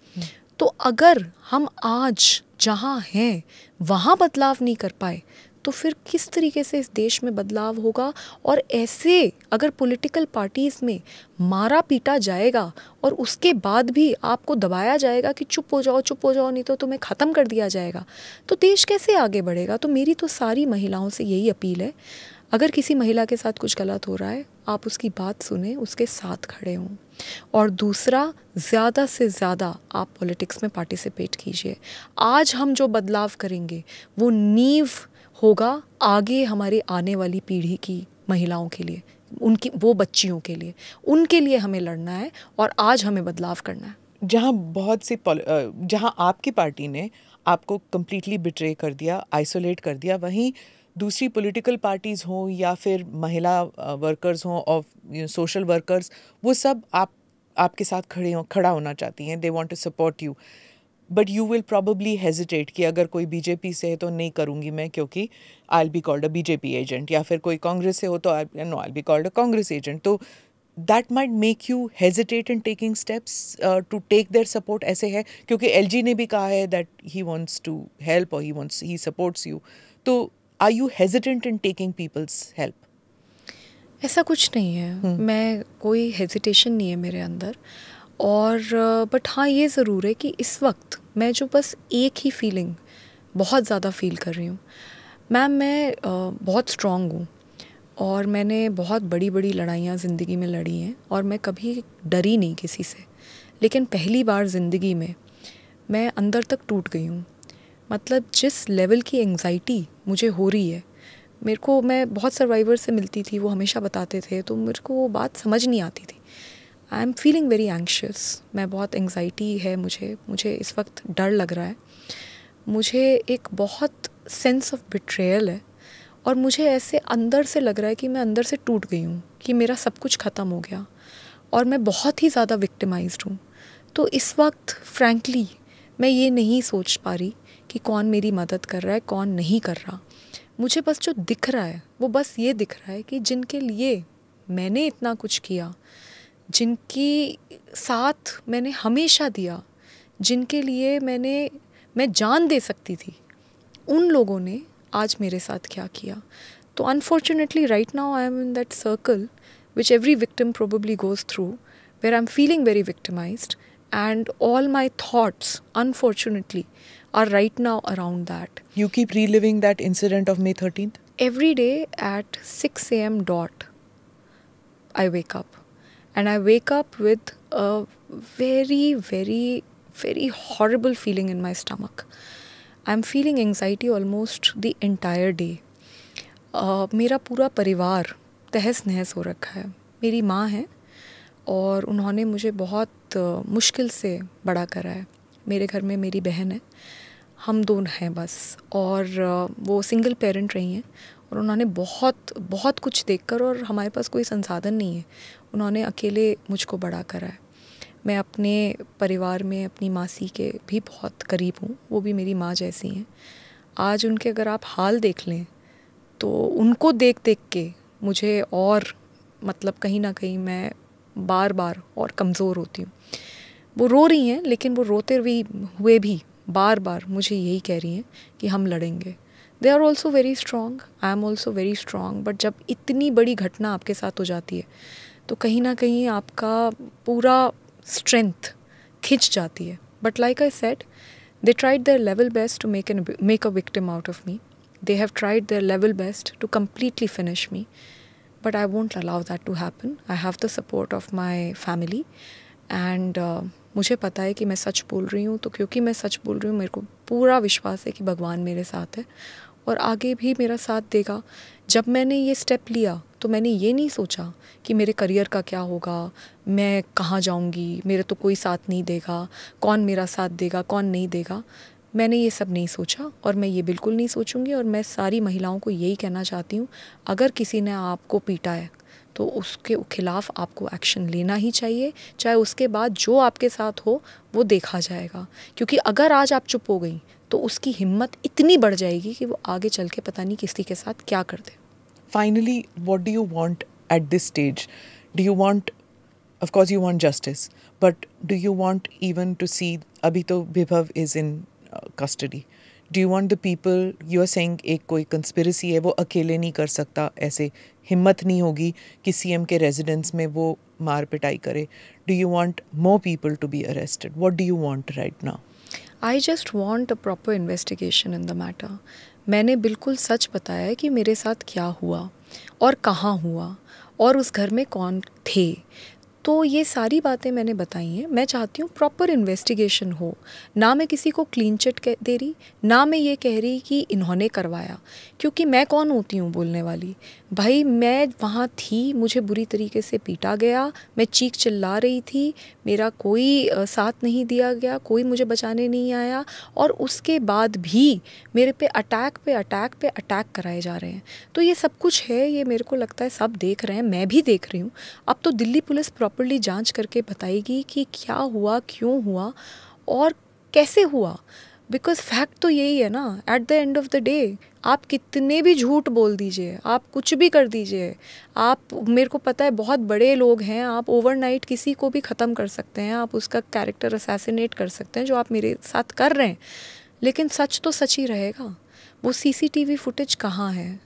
तो अगर हम आज जहाँ हैं वहाँ बदलाव नहीं कर पाए तो फिर किस तरीके से इस देश में बदलाव होगा? और ऐसे अगर पॉलिटिकल पार्टीज़ में मारा पीटा जाएगा और उसके बाद भी आपको दबाया जाएगा कि चुप हो जाओ नहीं तो तुम्हें ख़त्म कर दिया जाएगा, तो देश कैसे आगे बढ़ेगा? तो मेरी तो सारी महिलाओं से यही अपील है, अगर किसी महिला के साथ कुछ गलत हो रहा है आप उसकी बात सुने, उसके साथ खड़े हों। और दूसरा, ज़्यादा से ज़्यादा आप पॉलिटिक्स में पार्टिसिपेट कीजिए। आज हम जो बदलाव करेंगे वो नींव होगा आगे हमारे आने वाली पीढ़ी की महिलाओं के लिए, उनकी वो बच्चियों के लिए, उनके लिए हमें लड़ना है और आज हमें बदलाव करना है। जहां आपकी पार्टी ने आपको कम्प्लीटली बिट्रे कर दिया, आइसोलेट कर दिया, वहीं दूसरी पॉलिटिकल पार्टीज़ हों या फिर महिला वर्कर्स हों और सोशल वर्कर्स, वो सब आपके साथ खड़ा होना चाहती हैं। They want to support you, but you will probably hesitate कि अगर कोई बीजेपी से है तो नहीं करूँगी मैं क्योंकि I will be called a BJP agent, या फिर कोई कांग्रेस से हो तो I will be called a Congress agent. तो that might make you hesitate in taking steps to take their support. ऐसे है क्योंकि एलजी ने भी कहा है that he wants to help और ही सपोर्ट्स यू। तो are you hesitant in taking people's help? ऐसा कुछ नहीं है, मैं कोई हेजिटेशन नहीं है मेरे अंदर। और बट हाँ, ये ज़रूर है कि इस वक्त मैं जो बस एक ही फीलिंग बहुत ज़्यादा फील कर रही हूँ। मैम, मैं बहुत स्ट्रॉन्ग हूँ और मैंने बहुत बड़ी बड़ी लड़ाइयाँ ज़िंदगी में लड़ी हैं और मैं कभी डरी नहीं किसी से। लेकिन पहली बार ज़िंदगी में मैं अंदर तक टूट गई हूँ। मतलब जिस लेवल की एंग्जाइटी मुझे हो रही है, मेरे को, मैं बहुत सर्वाइवर से मिलती थी, वो हमेशा बताते थे, तो मेरे को वो बात समझ नहीं आती थी। I am feeling very anxious, मैं बहुत एंग्जाइटी है मुझे इस वक्त डर लग रहा है। मुझे एक बहुत सेंस ऑफ बिट्रेयल है और मुझे ऐसे अंदर से लग रहा है कि मैं अंदर से टूट गई हूँ, कि मेरा सब कुछ ख़त्म हो गया और मैं बहुत ही ज़्यादा विक्टिमाइज्ड हूँ। तो इस वक्त फ्रैंकली मैं ये नहीं सोच पा रही कि कौन मेरी मदद कर रहा है, कौन नहीं कर रहा। मुझे बस जो दिख रहा है वो बस ये दिख रहा है कि जिनके लिए मैंने इतना कुछ किया, जिनकी साथ मैंने हमेशा दिया, जिनके लिए मैं जान दे सकती थी, उन लोगों ने आज मेरे साथ क्या किया। तो unfortunately right now I am in that circle which every victim probably goes through, where I'm feeling very victimized, and all my thoughts, unfortunately, are right now around that. You keep reliving that incident of May 13th? Every day at 6 a.m. dot, I wake up. And I wake up with a very, very, very horrible feeling in my stomach. I'm feeling anxiety almost the entire day. मेरा पूरा परिवार तहस नहस हो रखा है। मेरी माँ है और उन्होंने मुझे बहुत मुश्किल से बड़ा करा है। मेरे घर में मेरी बहन है, हम दोनों हैं बस, और वो सिंगल पेरेंट रही हैं और उन्होंने बहुत बहुत कुछ देखकर, और हमारे पास कोई संसाधन नहीं है, उन्होंने अकेले मुझको बड़ा करा है। मैं अपने परिवार में अपनी मासी के भी बहुत करीब हूँ, वो भी मेरी माँ जैसी हैं। आज उनके अगर आप हाल देख लें तो उनको देख देख के मुझे और मतलब कहीं ना कहीं मैं बार बार और कमज़ोर होती हूँ। वो रो रही हैं, लेकिन वो रोते हुए भी बार बार मुझे यही कह रही हैं कि हम लड़ेंगे। They are also very strong, I am also very strong, but जब इतनी बड़ी घटना आपके साथ हो जाती है तो कहीं ना कहीं आपका पूरा स्ट्रेंथ खिंच जाती है। But like I said, they tried their level best to make a victim out of me. They have tried their level best to completely finish me. But I won't allow that to happen. I have the support of my family. And मुझे पता है कि मैं सच बोल रही हूँ, तो क्योंकि मैं सच बोल रही हूँ मेरे को पूरा विश्वास है कि भगवान मेरे साथ है और आगे भी मेरा साथ देगा। जब मैंने ये स्टेप लिया तो मैंने ये नहीं सोचा कि मेरे करियर का क्या होगा, मैं कहाँ जाऊँगी, मेरे तो कोई साथ नहीं देगा, कौन मेरा साथ देगा कौन नहीं देगा। मैंने ये सब नहीं सोचा और मैं ये बिल्कुल नहीं सोचूंगी। और मैं सारी महिलाओं को यही कहना चाहती हूँ, अगर किसी ने आपको पीटा है तो उसके खिलाफ़ आपको एक्शन लेना ही चाहिए, चाहे उसके बाद जो आपके साथ हो वो देखा जाएगा। क्योंकि अगर आज आप चुप हो गई तो उसकी हिम्मत इतनी बढ़ जाएगी कि वो आगे चल के पता नहीं किसी के साथ क्या कर दे। Finally, what do you want at this stage? Do you want, of course you want justice, but do you want even to see, abhi to Bibhav is in custody. Do you want the people, you are saying एक कोई conspiracy है, वो अकेले नहीं कर सकता, ऐसे हिम्मत नहीं होगी कि CM के residence में वो मार पिटाई करे. Do you want more people to be arrested? What do you want right now? I just want a proper investigation in the matter. मैंने बिल्कुल सच बताया कि मेरे साथ क्या हुआ और कहाँ हुआ और उस घर में कौन थे। तो ये सारी बातें मैंने बताई हैं। मैं चाहती हूँ प्रॉपर इन्वेस्टिगेशन हो। ना मैं किसी को क्लीन चिट दे रही, ना मैं ये कह रही कि इन्होंने करवाया, क्योंकि मैं कौन होती हूँ बोलने वाली। भाई मैं वहाँ थी, मुझे बुरी तरीके से पीटा गया, मैं चीख चिल्ला रही थी, मेरा कोई साथ नहीं दिया गया, कोई मुझे बचाने नहीं आया और उसके बाद भी मेरे पे अटैक कराए जा रहे हैं। तो ये सब कुछ है, ये मेरे को लगता है सब देख रहे हैं, मैं भी देख रही हूँ। अब तो दिल्ली पुलिस प्रॉपर्ली जांच करके बताएगी कि क्या हुआ, क्यों हुआ और कैसे हुआ। बिकॉज फैक्ट तो यही है ना, at the end of the day आप कितने भी झूठ बोल दीजिए, आप कुछ भी कर दीजिए, आप, मेरे को पता है बहुत बड़े लोग हैं, आप ओवरनाइट किसी को भी ख़त्म कर सकते हैं, आप उसका कैरेक्टर असैसिनेट कर सकते हैं, जो आप मेरे साथ कर रहे हैं, लेकिन सच तो सच ही रहेगा। वो CCTV फुटेज कहाँ है,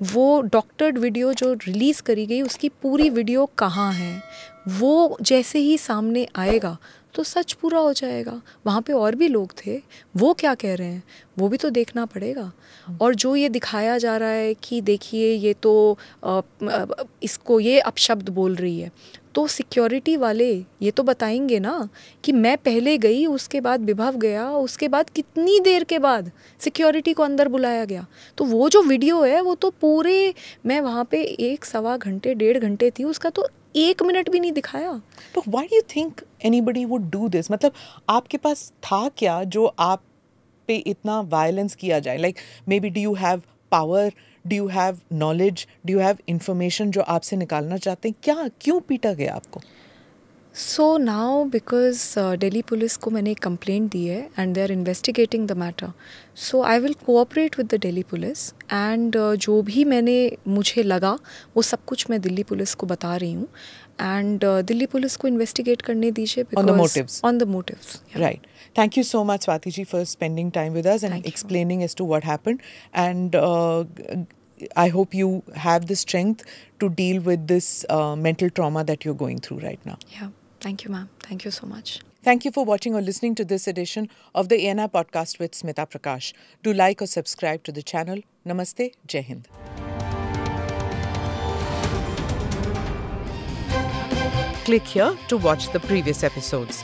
वो डॉक्टर्ड वीडियो जो रिलीज़ करी गई उसकी पूरी वीडियो कहाँ है, वो जैसे ही सामने आएगा तो सच पूरा हो जाएगा। वहाँ पे और भी लोग थे, वो क्या कह रहे हैं वो भी तो देखना पड़ेगा। और जो ये दिखाया जा रहा है कि देखिए ये तो इसको ये अपशब्द बोल रही है, तो सिक्योरिटी वाले ये तो बताएंगे ना कि मैं पहले गई, उसके बाद विभव गया, उसके बाद कितनी देर के बाद सिक्योरिटी को अंदर बुलाया गया। तो वो जो वीडियो है वो तो पूरे, मैं वहाँ पे 1-1.25 घंटे 1.5 घंटे थी, उसका तो 1 मिनट भी नहीं दिखाया। But why do you think anybody would do this? मतलब आपके पास था क्या जो आप पे इतना वायलेंस किया जाए? Like maybe do you have power? Do you have knowledge? Do you have information जो आपसे निकालना चाहते हैं? क्या, क्यों पीटा गया आपको? So now because Delhi police को मैंने एक कंप्लेंट दी है and they are investigating the matter, so I will cooperate with the Delhi police and जो भी मुझे लगा वो सब कुछ मैं दिल्ली पुलिस को बता रही हूँ and दिल्ली पुलिस को इन्वेस्टिगेट करने दीजिए On the motives. On the motives. Yeah. Right. Thank you so much, Swati ji, for spending time with us and Thank you. explaining as to what happened. And I hope you have the strength to deal with this mental trauma that you're going through right now. Yeah. Thank you, ma'am. Thank you so much. Thank you for watching or listening to this edition of the ANI podcast with Smita Prakash. Do like or subscribe to the channel. Namaste. Jai Hind. Click here to watch the previous episodes.